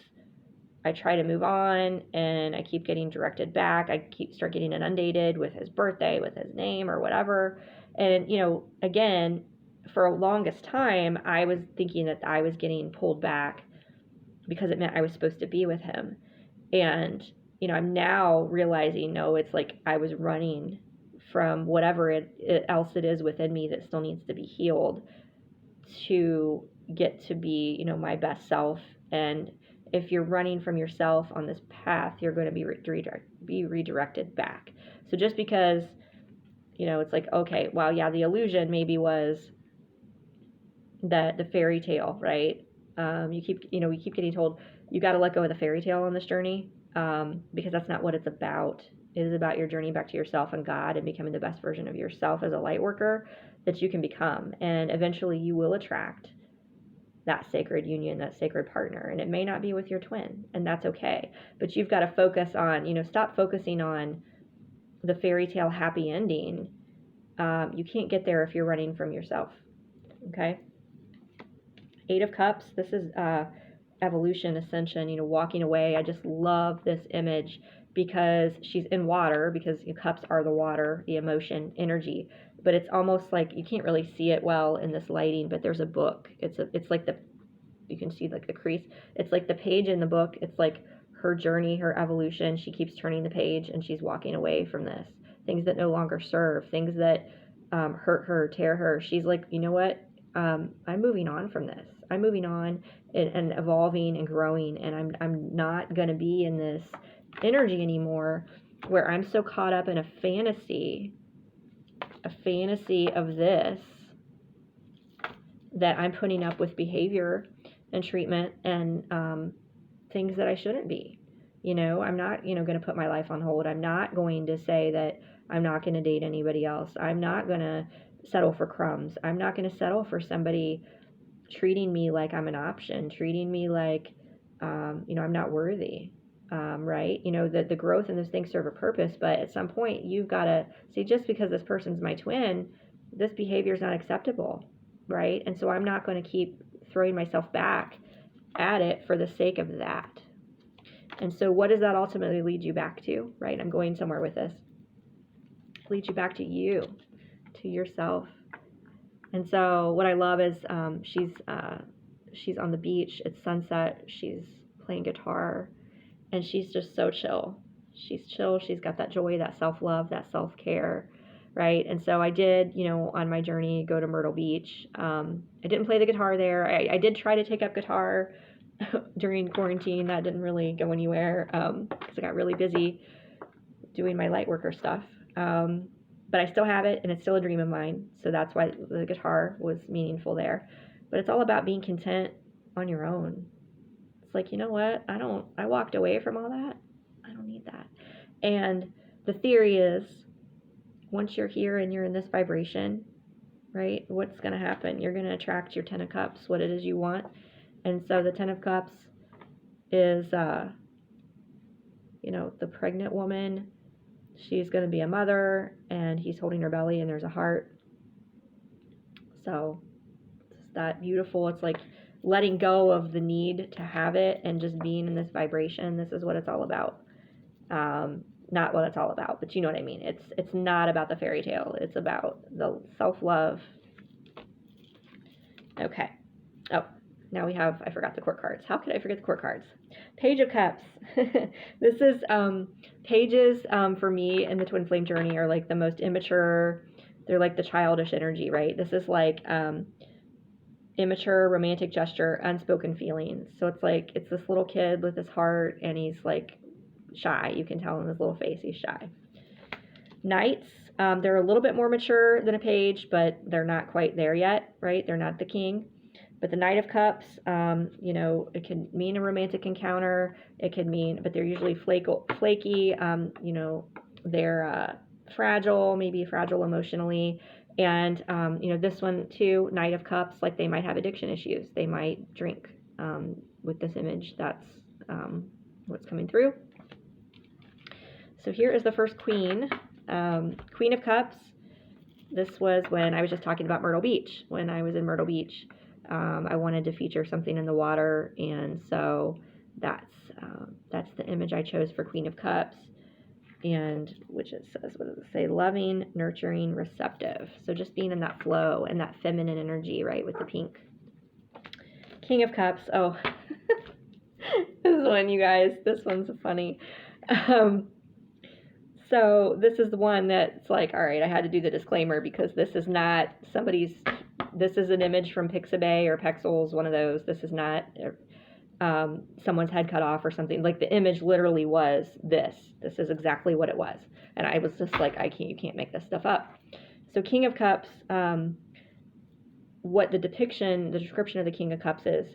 I try to move on and I keep getting directed back. I start getting inundated with his birthday, with his name or whatever. And, you know, again, for a longest time, I was thinking that I was getting pulled back because it meant I was supposed to be with him. And, you know, I'm now realizing, no, it's like I was running from whatever else it is within me that still needs to be healed to get to be, you know, my best self. And if you're running from yourself on this path, you're going to be redirected back. So just because, you know, it's like, okay, well, yeah, the illusion maybe was the fairy tale, right? We keep getting told you got to let go of the fairy tale on this journey, because that's not what it's about. It is about your journey back to yourself and God, and becoming the best version of yourself as a light worker that you can become. And eventually you will attract that sacred union, that sacred partner. And it may not be with your twin, and that's okay. But you've got to focus on, you know, stop focusing on the fairy tale happy ending. You can't get there if you're running from yourself. Okay. Eight of Cups, this is evolution, ascension, you know, walking away. I just love this image because she's in water, because cups are the water, the emotion, energy. But it's almost like you can't really see it well in this lighting, but there's a book. It's like you can see like the crease. It's like the page in the book. It's like her journey, her evolution. She keeps turning the page and she's walking away from this. Things that no longer serve, things that hurt her, tear her. She's like, you know what? I'm moving on from this. I'm moving on and evolving and growing, and I'm not going to be in this energy anymore where I'm so caught up in a fantasy of this, that I'm putting up with behavior and treatment and things that I shouldn't be. You know, I'm not, you know, going to put my life on hold. I'm not going to say that I'm not going to date anybody else. I'm not going to settle for crumbs. I'm not going to settle for somebody treating me like I'm an option, treating me like, you know, I'm not worthy. Right? You know, the growth and those things serve a purpose, but at some point you've got to see, just because this person's my twin, this behavior is not acceptable, right? And so I'm not going to keep throwing myself back at it for the sake of that. And so what does that ultimately lead you back to, right? I'm going somewhere with this. Lead you back to you, to yourself. And so what I love is she's on the beach, it's sunset, she's playing guitar, and she's just so chill. She's chill. She's got that joy, that self-love, that self-care, right? And so I did, you know, on my journey, go to Myrtle Beach. I didn't play the guitar there. I did try to take up guitar during quarantine. That didn't really go anywhere because I got really busy doing my light worker stuff. But I still have it, and it's still a dream of mine. So that's why the guitar was meaningful there. But it's all about being content on your own. It's like, you know what? I walked away from all that. I don't need that. And the theory is, once you're here and you're in this vibration, right, what's going to happen? You're going to attract your 10 of Cups, what it is you want. And so the 10 of Cups is, you know, the pregnant woman. She's going to be a mother, and he's holding her belly, and there's a heart. So it's that beautiful. It's like letting go of the need to have it and just being in this vibration. This is what it's all about. Not what it's all about, but you know what I mean. It's not about the fairy tale. It's about the self-love. Okay. Oh, now we have, I forgot the court cards. How could I forget the court cards? Page of Cups. This is, pages for me in the twin flame journey are like the most immature. They're like the childish energy, right? This is like, immature romantic gesture, unspoken feelings. So it's like, it's this little kid with his heart, and he's like shy. You can tell in his little face he's shy. Knights, they're a little bit more mature than a page, but they're not quite there yet, right? They're not the king. But the Knight of Cups, you know, it can mean a romantic encounter. It could mean, but they're usually flaky. You know, they're fragile, maybe fragile emotionally. And, you know, this one too, Knight of Cups, like they might have addiction issues. They might drink with this image. That's what's coming through. So here is the first Queen. Queen of Cups. This was when I was just talking about Myrtle Beach. When I was in Myrtle Beach, I wanted to feature something in the water, and so that's the image I chose for Queen of Cups. And which it says, what does it say? Loving, nurturing, receptive. So just being in that flow and that feminine energy, right, with the pink. King of Cups. Oh, this one, you guys. This one's funny. So this is the one that's like, all right, I had to do the disclaimer because this is not this is an image from Pixabay or Pexels, one of those. This is not someone's head cut off or something. Like the image literally was this. This is exactly what it was. And I was just like, you can't make this stuff up. So King of Cups, what the description of the King of Cups is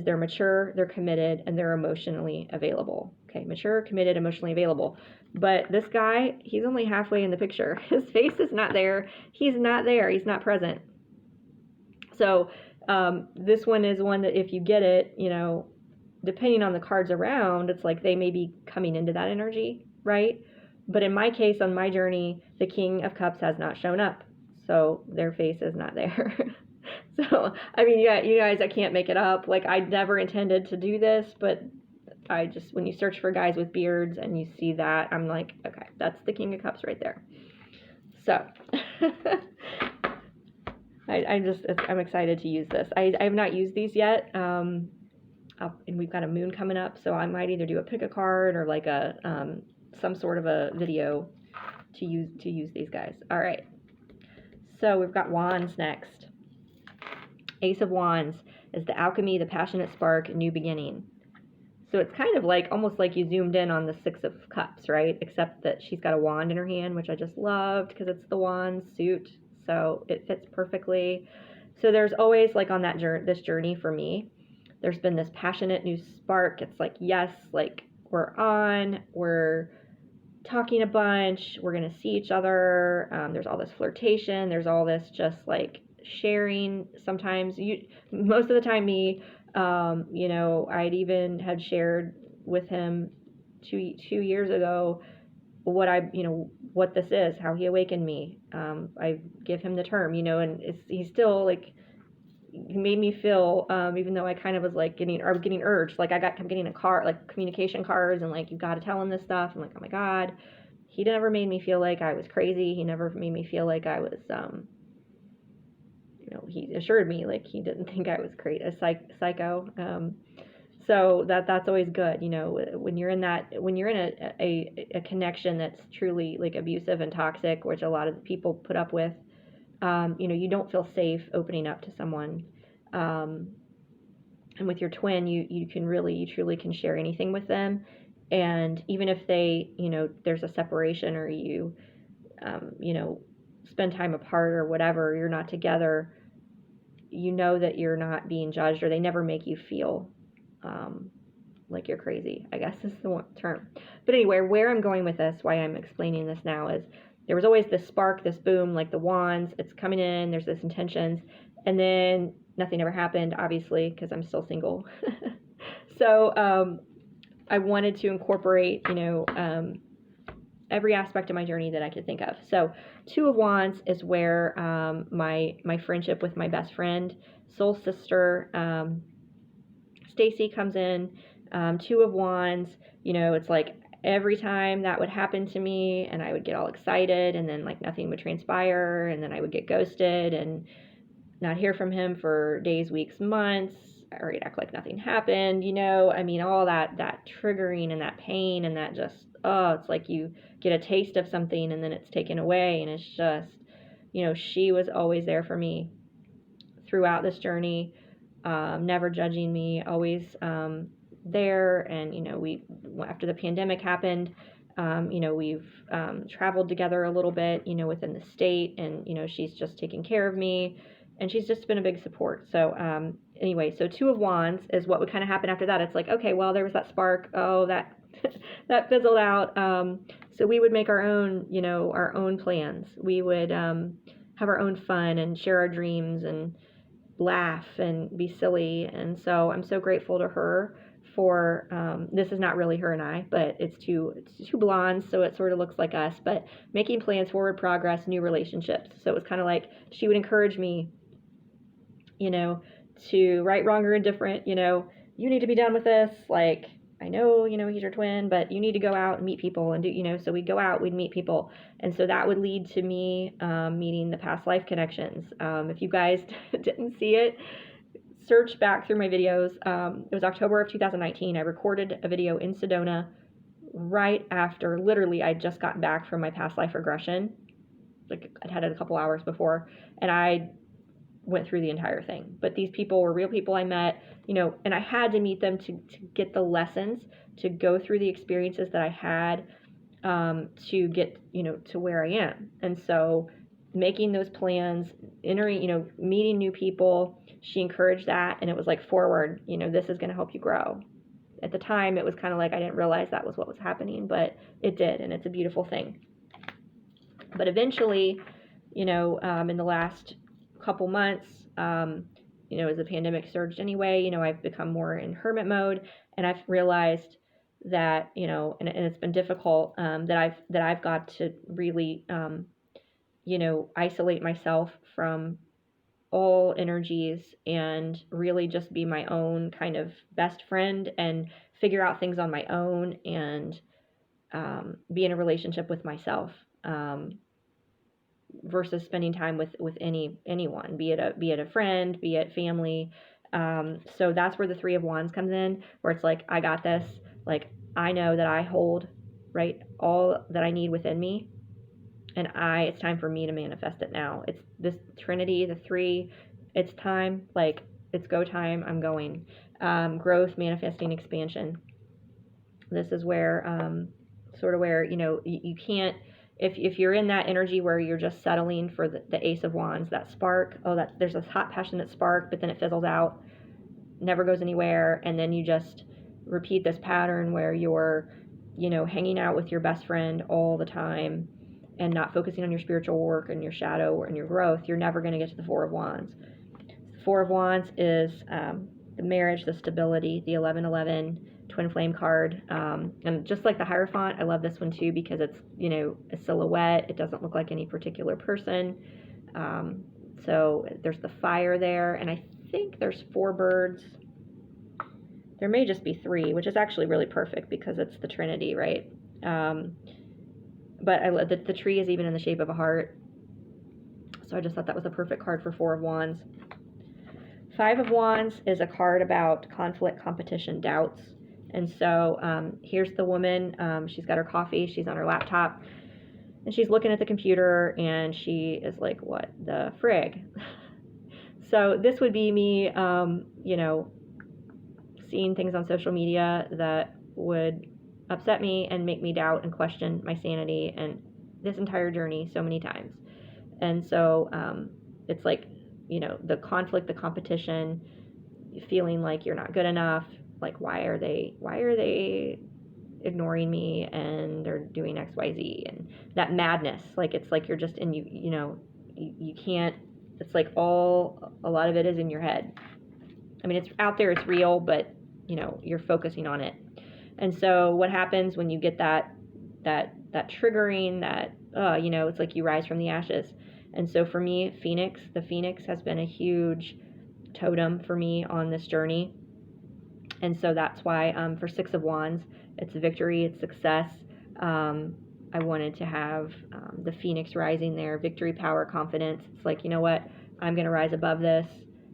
they're mature, they're committed, and they're emotionally available. Okay, mature, committed, emotionally available. But this guy, he's only halfway in the picture. His face is not there. He's not there. He's not present. So this one is one that if you get it, you know, depending on the cards around, it's like they may be coming into that energy, right? But in my case, on my journey, the King of Cups has not shown up. So their face is not there. So, I mean, yeah, you guys, I can't make it up. Like, I never intended to do this, but I just, when you search for guys with beards and you see that, I'm like, okay, that's the King of Cups right there. So, I'm excited to use this. I have not used these yet. And we've got a moon coming up, so I might either do a pick a card or like a, some sort of a video to use these guys. All right. So we've got Wands next. Ace of Wands is the alchemy, the passionate spark, new beginning. So it's kind of like, almost like you zoomed in on the Six of Cups, right? Except that she's got a wand in her hand, which I just loved because it's the wand suit. So it fits perfectly. So there's always, like, on that this journey for me, there's been this passionate new spark. It's like, yes, like we're talking a bunch, we're going to see each other. There's all this flirtation. There's all this just like sharing. Sometimes most of the time me, you know, I'd even had shared with him two years ago what this is, how he awakened me. I give him the term, you know, and he's still like, he made me feel, even though I kind of was like getting urged, like I'm getting a card, like communication cards, and like, you got to tell him this stuff. I'm like, oh my God. He never made me feel like I was crazy. He never made me feel like I was, you know, he assured me like he didn't think I was crazy, psycho. So that's always good, you know, when you're in a connection that's truly like abusive and toxic, which a lot of people put up with. You know, you don't feel safe opening up to someone. And with your twin, you truly can share anything with them. And even if they, you know, there's a separation, or you, you know, spend time apart or whatever, you're not together, you know that you're not being judged, or they never make you feel like you're crazy, I guess is the term. But anyway, where I'm going with this, why I'm explaining this now, is there was always this spark, this boom, like the wands, it's coming in, there's this intentions, and then nothing ever happened, obviously, because I'm still single. So I wanted to incorporate, you know, every aspect of my journey that I could think of. So Two of Wands is where my friendship with my best friend, soul sister, Stacy, comes in. Two of Wands, you know, it's like every time that would happen to me and I would get all excited, and then like nothing would transpire, and then I would get ghosted and not hear from him for days, weeks, months, or he'd act like nothing happened, you know. I mean, all that triggering and that pain and that just, it's like you get a taste of something and then it's taken away, and it's just, you know, she was always there for me throughout this journey. never judging me, always there. And, you know, after the pandemic happened, you know, we've traveled together a little bit, you know, within the state, and, you know, she's just taking care of me, and she's just been a big support. So anyway, so Two of Wands is what would kind of happen after that. It's like, okay, well, there was that spark. Oh, that that fizzled out. So we would make our own, you know, our own plans. We would have our own fun and share our dreams and laugh and be silly. And so I'm so grateful to her for this is not really her and I, but it's two blondes, so it sort of looks like us, but making plans, forward progress, new relationships. So it was kind of like she would encourage me, you know, to right, wrong, or indifferent, you know, you need to be done with this. Like, I know, you know, he's your twin, but you need to go out and meet people and do, you know, so we'd go out, we'd meet people. And so that would lead to me meeting the past life connections. If you guys didn't see it, search back through my videos. It was October of 2019. I recorded a video in Sedona right after, literally, I'd just gotten back from my past life regression. Like, I'd had it a couple hours before, and I went through the entire thing. But these people were real people I met, you know, and I had to meet them to get the lessons, to go through the experiences that I had, to get, you know, to where I am. And so making those plans, entering, you know, meeting new people, she encouraged that, and it was like, forward, you know, this is going to help you grow. At the time, it was kind of like I didn't realize that was what was happening, but it did, and it's a beautiful thing. But eventually, you know, in the last couple months, you know, as the pandemic surged anyway, you know, I've become more in hermit mode, and I've realized that, you know, and it's been difficult, that I've got to really, you know, isolate myself from all energies and really just be my own kind of best friend and figure out things on my own, and be in a relationship with myself, versus spending time with anyone, be it a friend, be it family. So that's where the Three of Wands comes in, where it's like, I got this. Like, I know that I hold, right, all that I need within me, and it's time for me to manifest it now. It's this Trinity, the three. It's time. Like, it's go time. I'm going. Growth, manifesting, expansion. This is where, sort of where, you know, you can't, if you're in that energy where you're just settling for the Ace of Wands, that spark, that there's this hot, passionate spark, but then it fizzles out, never goes anywhere, and then you just repeat this pattern where you're, you know, hanging out with your best friend all the time and not focusing on your spiritual work and your shadow and your growth, you're never going to get to the Four of Wands. The Four of Wands is the marriage, the stability, the 1111 twin flame card, and just like the Hierophant, I love this one too because it's, you know, a silhouette. It doesn't look like any particular person. So there's the fire there, and I think there's 4 birds. There may just be 3, which is actually really perfect because it's the Trinity, right? But I love that the tree is even in the shape of a heart. So I just thought that was a perfect card for Four of Wands. 5 of Wands is a card about conflict, competition, doubts. And so here's the woman. She's got her coffee. She's on her laptop. And she's looking at the computer. And she is like, what the frig? So this would be me, you know, seeing things on social media that would upset me and make me doubt and question my sanity and this entire journey so many times. And so it's like, you know, the conflict, the competition, feeling like you're not good enough, like why are they ignoring me and they're doing XYZ, and that madness, like it's like you're just in, you know, you can't, it's like a lot of it is in your head. I mean, it's out there, it's real, but you know, you're focusing on it. And so what happens when you get that triggering, that you know, it's like you rise from the ashes. And so for me, the Phoenix has been a huge totem for me on this journey. And so that's why for 6 of Wands, it's victory, it's success. I wanted to have the Phoenix rising there, victory, power, confidence. It's like, you know what, I'm going to rise above this.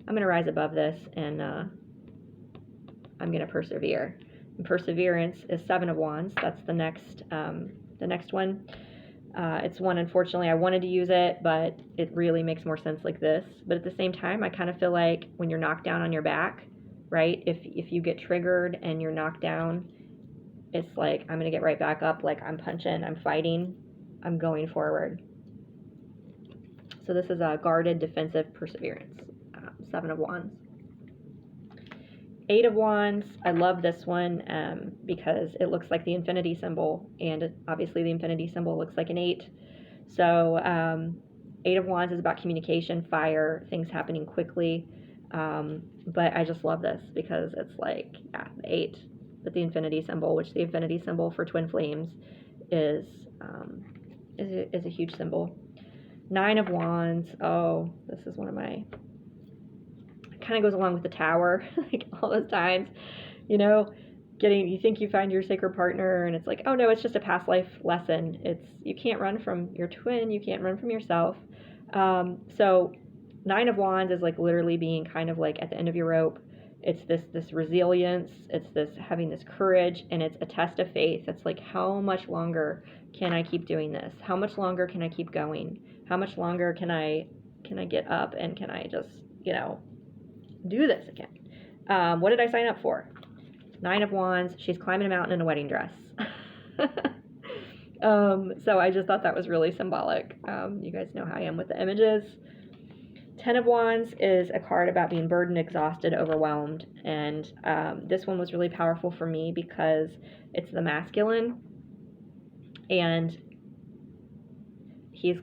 I'm going to rise above this, and I'm going to persevere. And perseverance is 7 of Wands. That's the next one. It's one, unfortunately, I wanted to use it, but it really makes more sense like this. But at the same time, I kind of feel like when you're knocked down on your back, right? If you get triggered and you're knocked down, it's like, I'm going to get right back up. Like, I'm punching, I'm fighting, I'm going forward. So this is a guarded, defensive perseverance. 7 of Wands. 8 of Wands, I love this one because it looks like the infinity symbol, and obviously the infinity symbol looks like an 8. So 8 of Wands is about communication, fire, things happening quickly. But I just love this because it's like, yeah, 8 with the infinity symbol, which the infinity symbol for twin flames is a huge symbol. 9 of Wands, oh, this is one of my, kind of goes along with the Tower, like all those times, you know, you think you find your sacred partner and it's like, oh no, it's just a past life lesson. You can't run from your twin, you can't run from yourself. So 9 of Wands is like literally being kind of like at the end of your rope. It's this resilience, it's this having this courage, and it's a test of faith. It's like, how much longer can I keep doing this? How much longer can I keep going? How much longer can I get up, and can I just, do this again? What did I sign up for? 9 of Wands, she's climbing a mountain in a wedding dress. So I just thought that was really symbolic. You guys know how I am with the images. 10 of Wands is a card about being burdened, exhausted, overwhelmed. And this one was really powerful for me because it's the masculine. And he's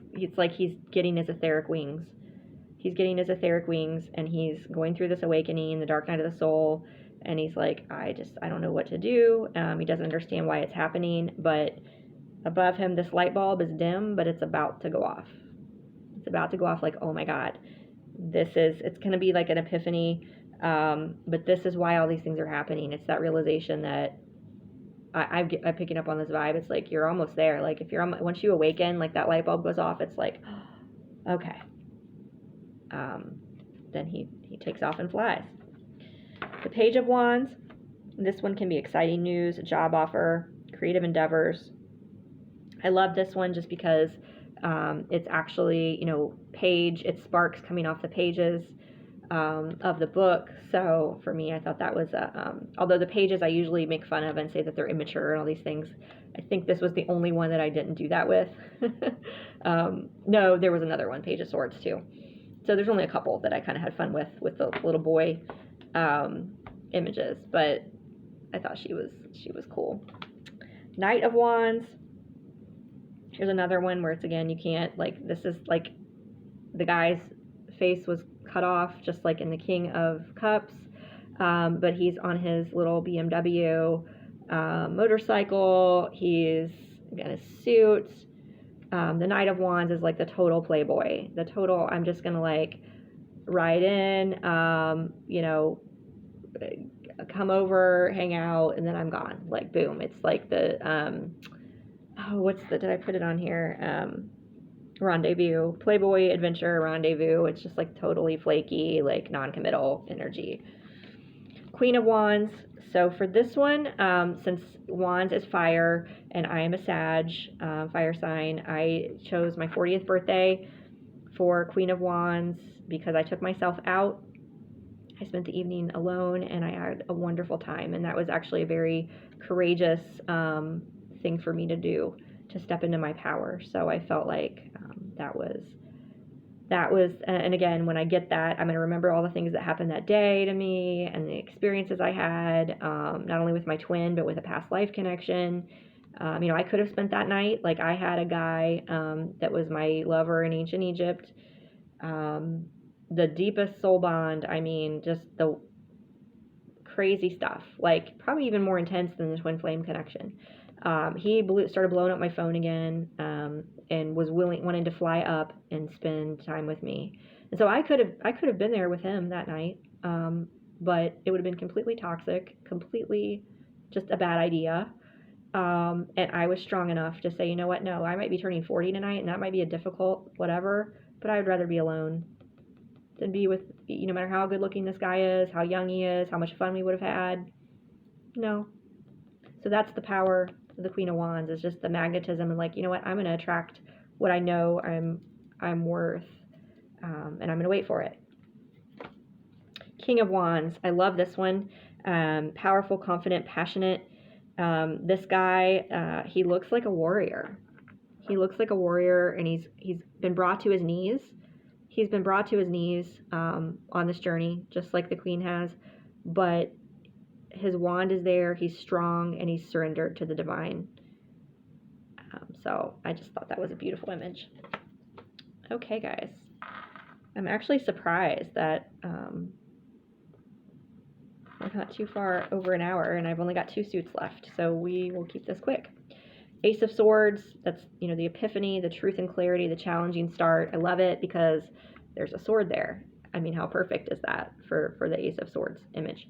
getting his etheric wings. He's getting his etheric wings, and he's going through this awakening, the dark night of the soul. And he's like, I don't know what to do. He doesn't understand why it's happening. But above him, this light bulb is dim, but it's about to go off. It's about to go off like, oh my God. It's going to be like an epiphany, but this is why all these things are happening. It's that realization that I'm picking up on this vibe. It's like, you're almost there. Like, once you awaken, like that light bulb goes off, it's like, okay. Then he takes off and flies. The Page of Wands, this one can be exciting news, a job offer, creative endeavors. I love this one just because it's actually, it's sparks coming off the pages of the book. So for me, I thought that was, although the pages I usually make fun of and say that they're immature and all these things, I think this was the only one that I didn't do that with. No, there was another one, Page of Swords too. So there's only a couple that I kind of had fun with the little boy images, but I thought she was cool. Knight of Wands. Here's another one where it's, again, you can't, like, this is like the guy's face was cut off, just like in the King of Cups, but he's on his little BMW motorcycle. He's got a suit. The Knight of Wands is like the total playboy. The total, I'm just going to like ride in, come over, hang out, and then I'm gone. Like, boom. It's like the, did I put it on here? Rendezvous, Playboy Adventure Rendezvous. It's just like totally flaky, like non-committal energy. Queen of Wands. So for this one, since Wands is fire and I am a Sag, fire sign, I chose my 40th birthday for Queen of Wands because I took myself out. I spent the evening alone and I had a wonderful time, and that was actually a very courageous thing for me to do, to step into my power. So I felt like that was, and again, when I get that, I'm going to remember all the things that happened that day to me and the experiences I had, not only with my twin, but with a past life connection. I could have spent that night, like I had a guy that was my lover in ancient Egypt, the deepest soul bond. I mean, just the crazy stuff, like probably even more intense than the twin flame connection. He started blowing up my phone again, and was wanting to fly up and spend time with me. And so I could have been there with him that night, but it would have been completely toxic, completely just a bad idea. And I was strong enough to say, you know what? No, I might be turning 40 tonight, and that might be a difficult whatever, but I would rather be alone than be with, no matter how good looking this guy is, how young he is, how much fun we would have had. No. So that's the power the Queen of Wands is just the magnetism and like, you know what, I'm going to attract what I know I'm worth, and I'm going to wait for it. King of Wands, I love this one. Powerful, confident, passionate. This guy, he looks like a warrior. He looks like a warrior, and he's been brought to his knees. He's been brought to his knees on this journey, just like the Queen has, but his wand is there, he's strong, and he's surrendered to the divine. So I just thought that was a beautiful image. Okay, guys. I'm actually surprised that we're not too far over an hour, and I've only got 2 suits left, so we will keep this quick. Ace of Swords, that's, you know, the epiphany, the truth and clarity, the challenging start. I love it because there's a sword there. I mean, how perfect is that for the Ace of Swords image?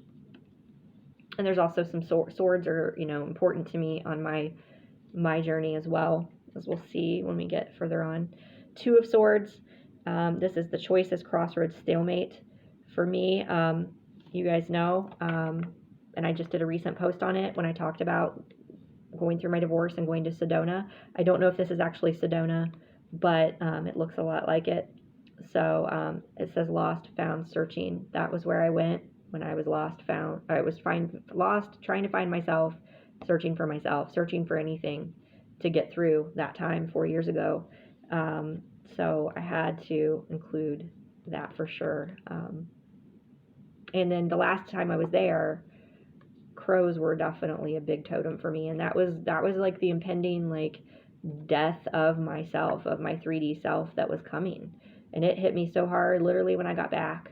And there's also some swords are, you know, important to me on my journey as well, as we'll see when we get further on. 2 of Swords, this is the choices, crossroads, stalemate. For me, you guys know, and I just did a recent post on it when I talked about going through my divorce and going to Sedona. I don't know if this is actually Sedona, but it looks a lot like it. So it says lost, found, searching. That was where I went when I was lost, found. I was lost, trying to find myself, searching for anything to get through that time 4 years ago. So I had to include that for sure. And then the last time I was there, crows were definitely a big totem for me, and that was like the impending like death of myself, of my 3D self that was coming, and it hit me so hard literally when I got back.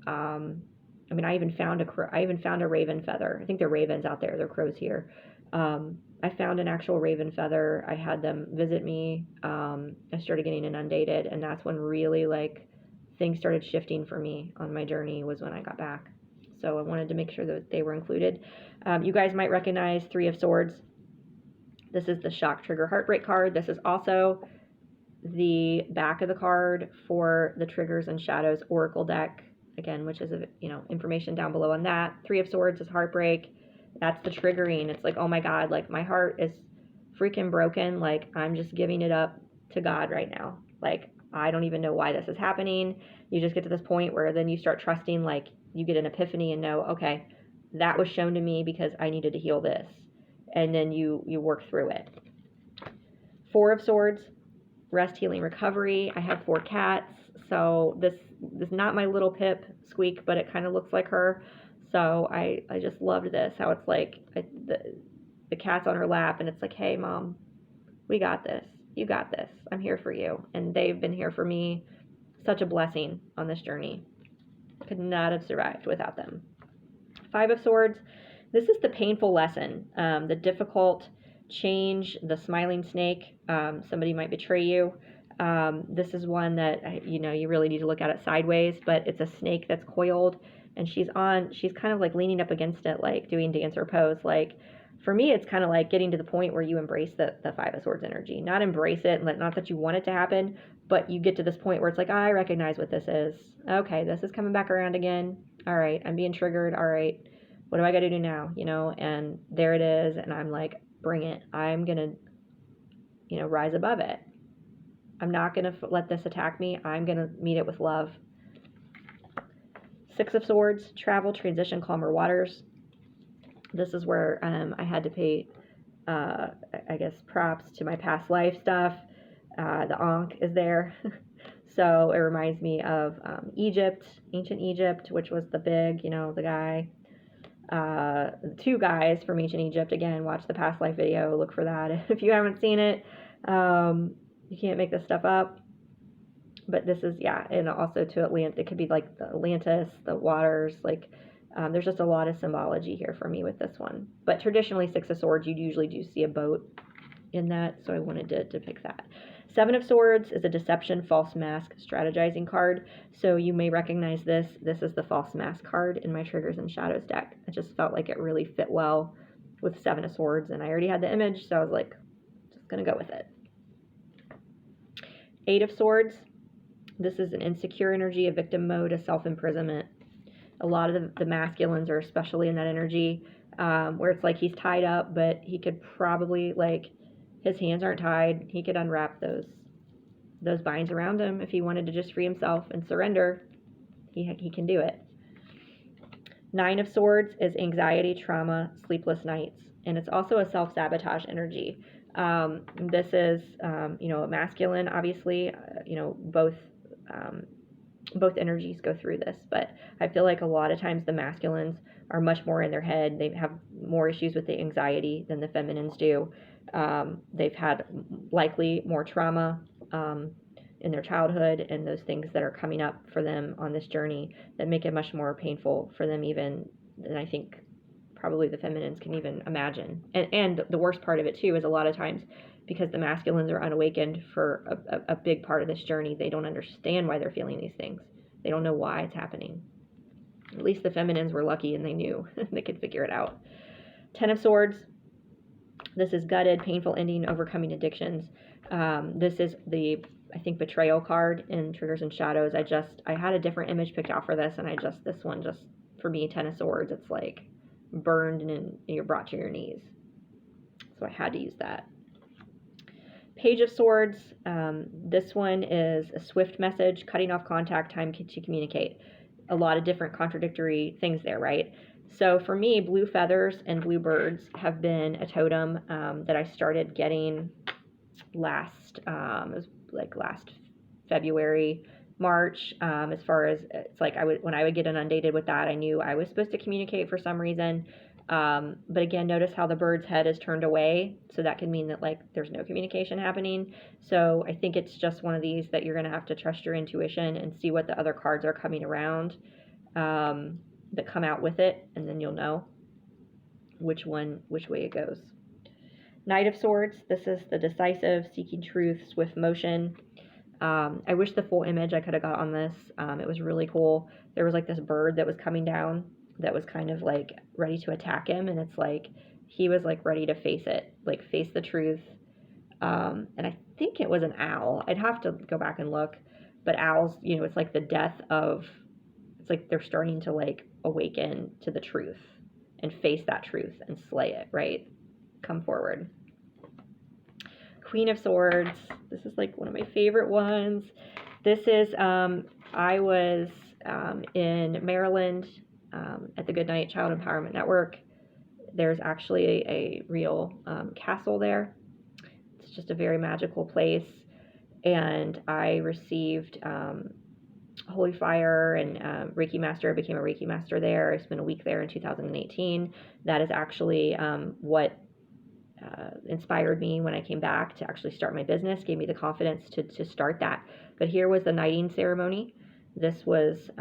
I mean, I even found a raven feather. I think they're ravens out there, they're crows here. I found an actual raven feather. I had them visit me. I started getting inundated, and that's when really like things started shifting for me on my journey, was when I got back. So I wanted to make sure that they were included. You guys might recognize 3 of Swords. This is the shock, trigger, heartbreak card. This is also the back of the card for the Triggers and Shadows Oracle deck, again, which is, you know, information down below on that. 3 of Swords is heartbreak. That's the triggering. It's like, oh my God, like my heart is freaking broken. Like I'm just giving it up to God right now. Like I don't even know why this is happening. You just get to this point where then you start trusting, like you get an epiphany and know, okay, that was shown to me because I needed to heal this. And then you work through it. 4 of Swords, rest, healing, recovery. I have 4 cats. So this is not my little Pip Squeak, but it kind of looks like her. So I just loved this, how it's like the cat's on her lap and it's like, hey mom, we got this. You got this. I'm here for you. And they've been here for me. Such a blessing on this journey. Could not have survived without them. 5 of Swords. This is the painful lesson, the difficult change, the smiling snake. Somebody might betray you. This is one that, you know, you really need to look at it sideways, but it's a snake that's coiled, and she's kind of like leaning up against it, like doing dancer pose. Like for me, it's kind of like getting to the point where you embrace the 5 of Swords energy. Not embrace it, not that you want it to happen, but you get to this point where it's like, I recognize what this is. Okay, this is coming back around again. All right, I'm being triggered. All right, what do I got to do now? You know, and there it is. And I'm like, bring it. I'm going to, you know, rise above it. I'm not going to let this attack me. I'm going to meet it with love. 6 of Swords, travel, transition, calmer waters. This is where I had to pay, I guess, props to my past life stuff. The Ankh is there. So it reminds me of Egypt, ancient Egypt, which was the big, you know, the guy. 2 guys from ancient Egypt. Again, watch the past life video. Look for that if you haven't seen it. You can't make this stuff up. But this is, yeah, and also to Atlantis. It could be like the Atlantis, the waters. Like, there's just a lot of symbology here for me with this one. But traditionally, 6 of Swords, you usually do see a boat in that. So I wanted to pick that. 7 of Swords is a deception, false mask, strategizing card. So you may recognize this. This is the false mask card in my Triggers and Shadows deck. I just felt like it really fit well with 7 of Swords, and I already had the image, so I was like, just gonna go with it. 8 of Swords. This is an insecure energy, a victim mode, a self-imprisonment. A lot of the masculines are especially in that energy. where it's like he's tied up, but he could probably, like, his hands aren't tied. He could unwrap those binds around him if he wanted to just free himself and surrender. He can do it. 9 of Swords is anxiety, trauma, sleepless nights, and it's also a self-sabotage energy. This is, a masculine, obviously, both energies go through this, but I feel like a lot of times the masculines are much more in their head. They have more issues with the anxiety than the feminines do. They've had likely more trauma in their childhood, and those things that are coming up for them on this journey that make it much more painful for them even than I think probably the feminines can even imagine. And the worst part of it too is a lot of times, because the masculines are unawakened for a big part of this journey, they don't understand why they're feeling these things. They don't know why it's happening. At least the feminines were lucky and they knew. They could figure it out. 10 of Swords. This is gutted, painful ending, overcoming addictions. This is the, I think, betrayal card in Triggers and Shadows. I had a different image picked out for this, and this one just, for me, 10 of Swords, it's like burned and you're brought to your knees. So I had to use that. Page of Swords. This one is a swift message, cutting off contact, time to communicate. A lot of different contradictory things there, right? So for me, blue feathers and blue birds have been a totem that I started getting last February, March. As far as, it's like when I would get inundated with that, I knew I was supposed to communicate for some reason. But again, notice how the bird's head is turned away. So that can mean that, like, there's no communication happening. So I think it's just one of these that you're going to have to trust your intuition and see what the other cards are coming around that come out with it. And then you'll know which way it goes. Knight of Swords. This is the decisive, seeking truth, swift motion. I wish the full image I could have got on this. It was really cool. There was like this bird that was coming down that was kind of like ready to attack him, and it's like he was like ready to face it, like face the truth. And I think it was an owl. I'd have to go back and look, but owls, it's like the death of, it's like they're starting to like awaken to the truth and face that truth and slay it, right? Come forward. Queen of Swords. This is like one of my favorite ones. This is, I was in Maryland at the Goodnight Child Empowerment Network. There's actually a real castle there. It's just a very magical place. And I received Holy Fire and Reiki Master. I became a Reiki Master there. I spent a week there in 2018. That is actually what inspired me when I came back to actually start my business, gave me the confidence to start that. But here was the knighting ceremony. This was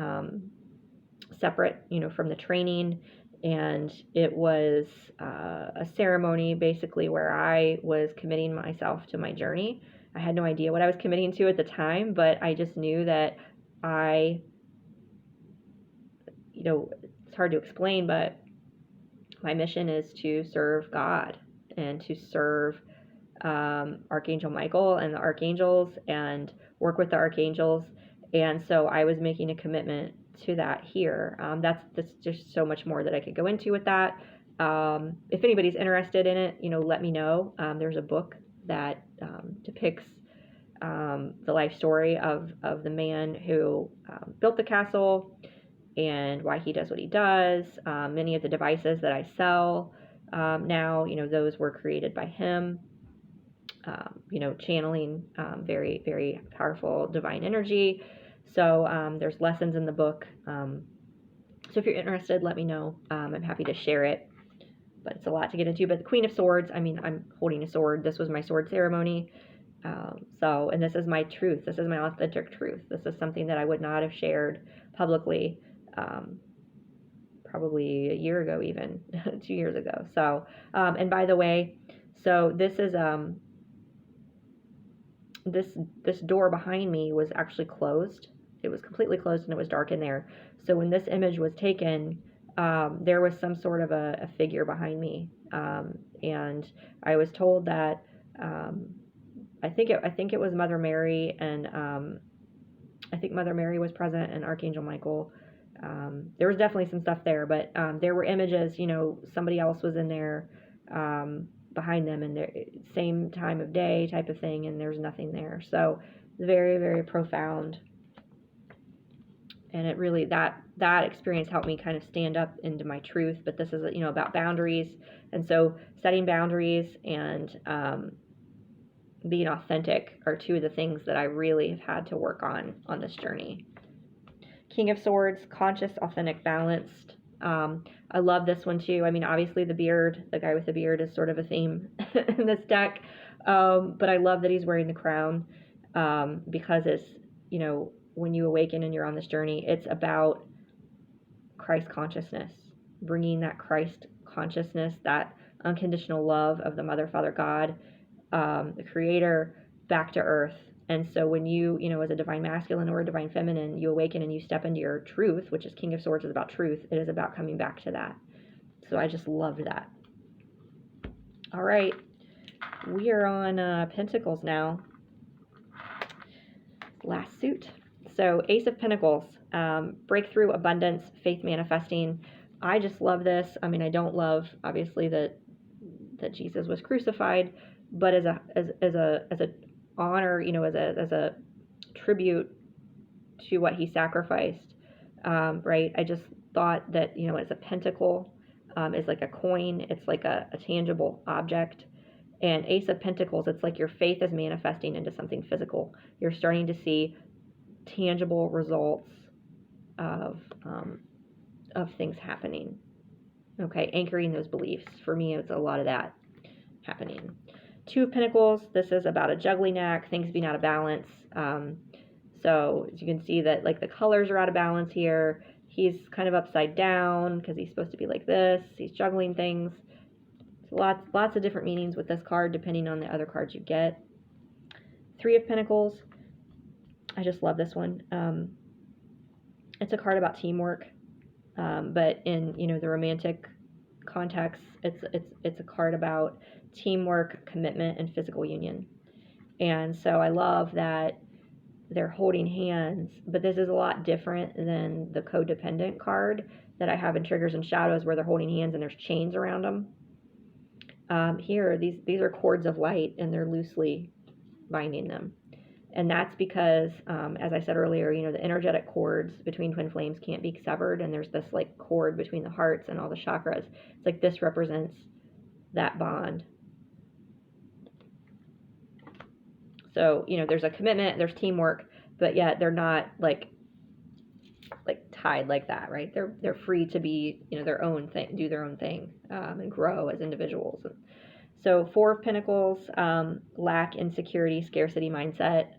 separate, from the training, and it was a ceremony basically where I was committing myself to my journey. I had no idea what I was committing to at the time, but I just knew that it's hard to explain, but my mission is to serve God and to serve Archangel Michael and the archangels and work with the archangels. And so I was making a commitment to that here. That's just so much more that I could go into with that. If anybody's interested in it, let me know. There's a book that depicts the life story of the man who built the castle and why he does what he does. Many of the devices that I sell now, those were created by him. Channeling very, very powerful divine energy. So there's lessons in the book. So if you're interested, let me know. I'm happy to share it. But it's a lot to get into. But the Queen of Swords, I'm holding a sword. This was my sword ceremony. And this is my truth. This is my authentic truth. This is something that I would not have shared publicly probably a year ago, even 2 years ago. So, and by the way, so this is this door behind me was actually closed. It was completely closed and it was dark in there. So when this image was taken, there was some sort of a figure behind me, and I was told that I think it was Mother Mary, and I think Mother Mary was present and Archangel Michael. There was definitely some stuff there, but there were images, you know, somebody else was in there behind them, and same time of day type of thing, and there's nothing there. So very, very profound. And it really, that experience helped me kind of stand up into my truth. But this is, you know, about boundaries. And so setting boundaries and being authentic are two of the things that I really have had to work on this journey. King of Swords, conscious, authentic, balanced. I love this one too. I mean, obviously the beard, the guy with the beard is sort of a theme in this deck. But I love that he's wearing the crown because it's, you know, when you awaken and you're on this journey, it's about Christ consciousness, bringing that Christ consciousness, that unconditional love of the Mother, Father, God, the Creator, back to earth. And so when you know, as a divine masculine or a divine feminine, you awaken and you step into your truth, which is King of Swords is about truth. It is about coming back to that. So I just loved that. All right. We are on Pentacles now. Last suit. So Ace of Pentacles, breakthrough, abundance, faith manifesting. I just love this. I mean, I don't love, obviously, that Jesus was crucified, but as a honor, you know, as a tribute to what he sacrificed, right? I just thought that, you know, as a pentacle is like a coin, it's like a tangible object. And Ace of Pentacles, it's like your faith is manifesting into something physical. You're starting to see tangible results of things happening. Okay, anchoring those beliefs. For me, it's a lot of that happening. Two of Pentacles, this is about a juggling act, things being out of balance. So as you can see that, like, the colors are out of balance here. He's kind of upside down because he's supposed to be like this. He's juggling things. So lots of different meanings with this card depending on the other cards you get. Three of Pentacles. I just love this one. It's a card about teamwork, but in, you know, the romantic context, it's a card about teamwork, commitment, and physical union. And so I love that they're holding hands, but this is a lot different than the codependent card that I have in Triggers and Shadows, where they're holding hands and there's chains around them. Here, these are cords of light, and they're loosely binding them. And that's because, as I said earlier, you know, the energetic cords between twin flames can't be severed, and there's this, like, cord between the hearts and all the chakras. It's like this represents that bond. So, you know, there's a commitment, there's teamwork, but yet they're not like tied like that, right? They're free to be, you know, their own thing, do their own thing, and grow as individuals. So Four of Pentacles, lack, insecurity, scarcity mindset.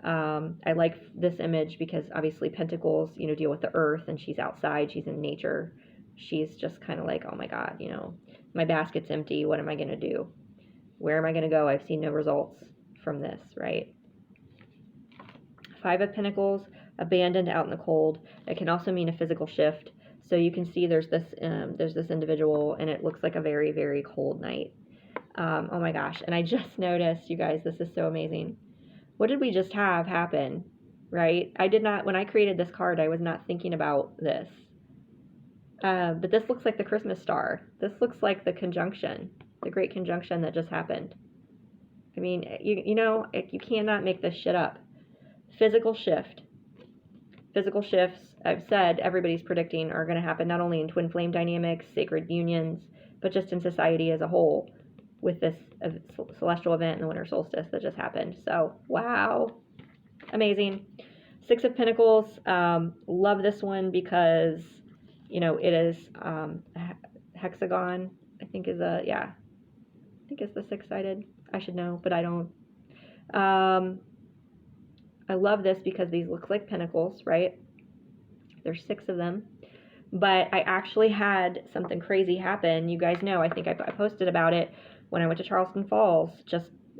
I like this image because obviously Pentacles, you know, deal with the earth, and she's outside, she's in nature. She's just kind of like, oh my God, you know, my basket's empty. What am I going to do? Where am I going to go? I've seen no results from this, right? Five of Pentacles, abandoned, out in the cold. It can also mean a physical shift. So you can see there's this individual, and it looks like a very, very cold night. Oh my gosh. And I just noticed, you guys, this is so amazing. What did we just have happen, right? I did not, when I created this card, I was not thinking about this. But this looks like the Christmas star. This looks like the conjunction, the great conjunction that just happened. I mean, you know, you cannot make this shit up. Physical shift. Physical shifts, I've said, everybody's predicting are going to happen not only in twin flame dynamics, sacred unions, but just in society as a whole with this celestial event in the winter solstice that just happened. So, wow. Amazing. Six of Pentacles. Love this one because, you know, it is hexagon, I think is a, yeah. I think it's the six-sided. I should know, but I don't. I love this because these look like pentacles, right? There's six of them. But I actually had something crazy happen. You guys know, I think I posted about it when I went to Charleston Falls,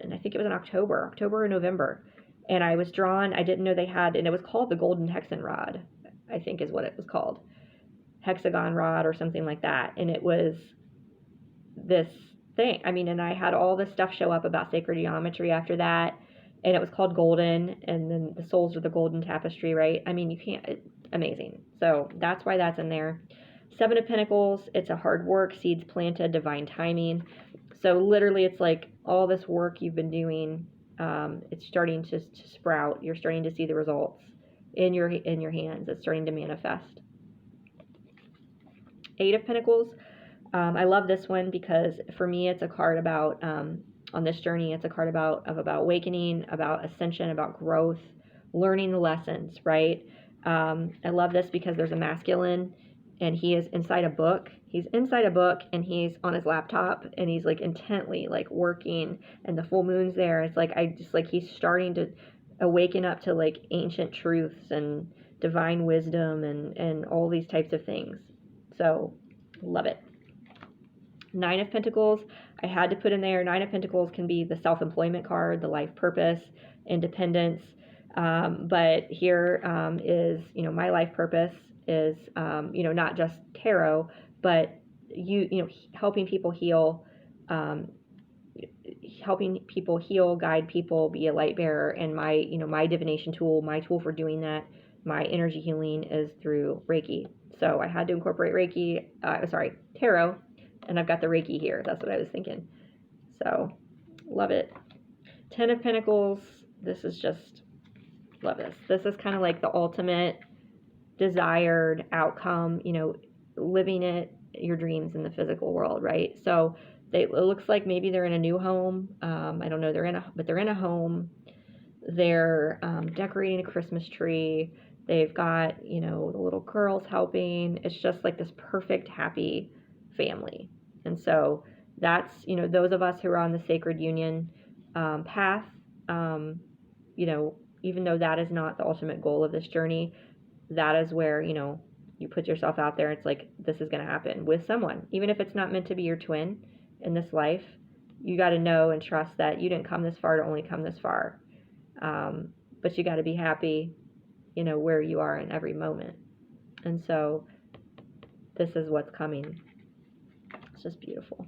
and I think it was in October or November. And I was drawn, I didn't know they had, and it was called the Golden Hexen Rod, I think is what it was called. Hexagon rod or something like that. And it was this thing. I mean, and I had all this stuff show up about sacred geometry after that. and it was called Golden, and then the souls are the golden tapestry, right? I mean, you can't, amazing. So that's why that's in there. Seven of Pentacles, it's a hard work, seeds planted, divine timing. So literally it's like all this work you've been doing, it's starting to sprout. You're starting to see the results in your hands. It's starting to manifest. Eight of Pentacles. I love this one because for me it's a card about, on this journey, it's a card about awakening, about ascension, about growth, learning the lessons, right? I love this because there's a masculine and he is inside a book. He's inside a book and he's on his laptop and he's like intently like working, and the full moon's there. It's like, he's starting to awaken up to like ancient truths and divine wisdom and all these types of things. So love it. Nine of Pentacles, I had to put in there. Nine of Pentacles can be the self-employment card, the life purpose, independence. But here is, my life purpose is, not just tarot, but helping people heal, guide people, be a light bearer. And my divination tool, my tool for doing that, my energy healing is through Reiki. So I had to incorporate Reiki, tarot, and I've got the Reiki here. That's what I was thinking. So love it. 10 of Pentacles, this is just, love this. This is kind of like the ultimate desired outcome, living your dreams in the physical world, right? So it looks like maybe they're in a new home. I don't know, they're in a home. They're decorating a Christmas tree. They've got, the little girls helping. It's just like this perfect, happy family. And so that's, those of us who are on the sacred union path, even though that is not the ultimate goal of this journey, that is where, you put yourself out there. It's like, this is going to happen with someone, even if it's not meant to be your twin in this life. You got to know and trust that you didn't come this far to only come this far. But you got to be happy, where you are in every moment. And so this is what's coming. It's just beautiful.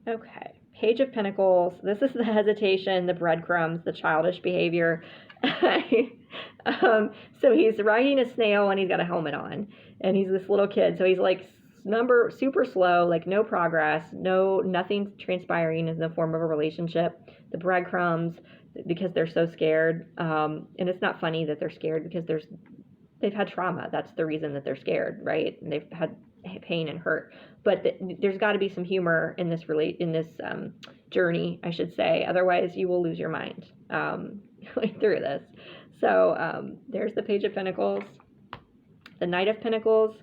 Okay. Page of Pentacles. This is the hesitation, the breadcrumbs, the childish behavior. So he's riding a snail and he's got a helmet on, and he's this little kid. So he's like super slow, like no progress, nothing transpiring in the form of a relationship. The breadcrumbs, because they're so scared. And it's not funny that they're scared because they've had trauma. That's the reason that they're scared, right? And they've had pain and hurt. But there's got to be some humor in this journey, I should say. Otherwise, you will lose your mind going through this. So there's the Page of Pentacles. The Knight of Pentacles.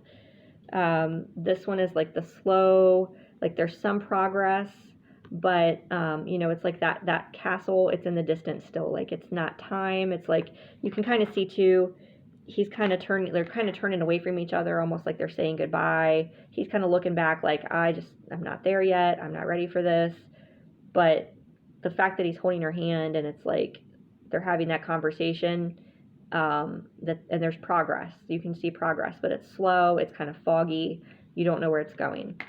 This one is like the slow, like there's some progress, but it's like that castle, it's in the distance still. Like it's not time. It's like you can kind of see too. They're kind of turning away from each other, almost like they're saying goodbye. He's kind of looking back like, I'm not there yet. I'm not ready for this. But the fact that he's holding her hand and it's like they're having that conversation, and there's progress. You can see progress, but it's slow. It's kind of foggy. You don't know where it's going.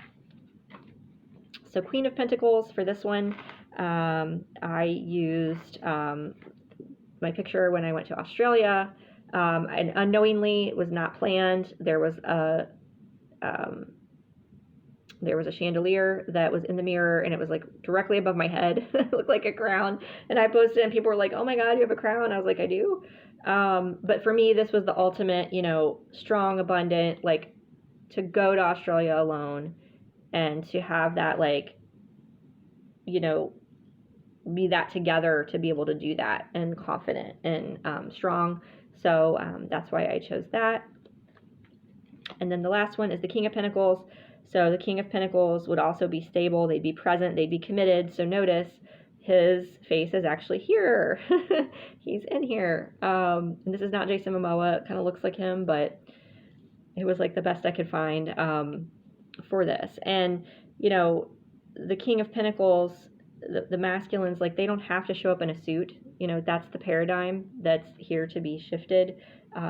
So Queen of Pentacles for this one, I used my picture when I went to Australia. And unknowingly, it was not planned. There was a chandelier that was in the mirror, and it was like directly above my head. It looked like a crown. And I posted, and people were like, "Oh my God, you have a crown!" I was like, "I do." But for me, this was the ultimate, strong, abundant, like to go to Australia alone and to have that, like, be that together to be able to do that and confident and strong. So that's why I chose that. And then the last one is the King of Pentacles. So the King of Pentacles would also be stable. They'd be present. They'd be committed. So notice his face is actually here. He's in here. And this is not Jason Momoa. It kind of looks like him, but it was like the best I could find for this. And, the King of Pentacles, the masculines, like they don't have to show up in a suit. That's the paradigm that's here to be shifted.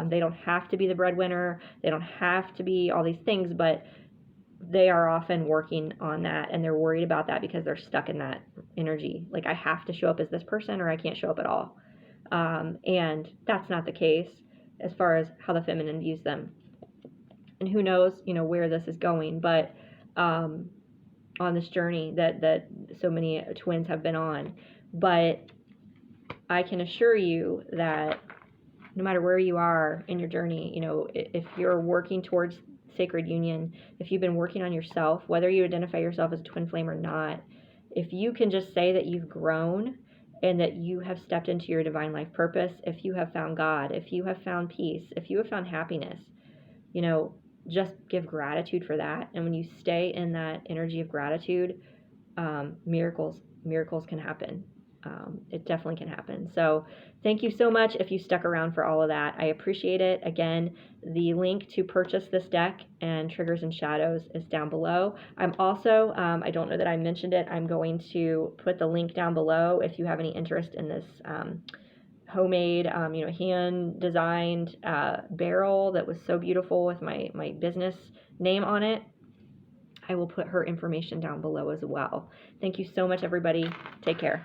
They don't have to be the breadwinner. They don't have to be all these things, but they are often working on that, and they're worried about that because they're stuck in that energy. Like, I have to show up as this person or I can't show up at all. And that's not the case as far as how the feminine views them. And who knows, where this is going, but on this journey that so many twins have been on. But I can assure you that no matter where you are in your journey, if you're working towards sacred union, if you've been working on yourself, whether you identify yourself as a twin flame or not, if you can just say that you've grown and that you have stepped into your divine life purpose, if you have found God, if you have found peace, if you have found happiness, just give gratitude for that. And when you stay in that energy of gratitude, miracles can happen. It definitely can happen. So thank you so much if you stuck around for all of that. I appreciate it. Again, the link to purchase this deck and Triggers and Shadows is down below. I'm also, I don't know that I mentioned it, I'm going to put the link down below if you have any interest in this homemade, hand-designed barrel that was so beautiful with my business name on it. I will put her information down below as well. Thank you so much, everybody. Take care.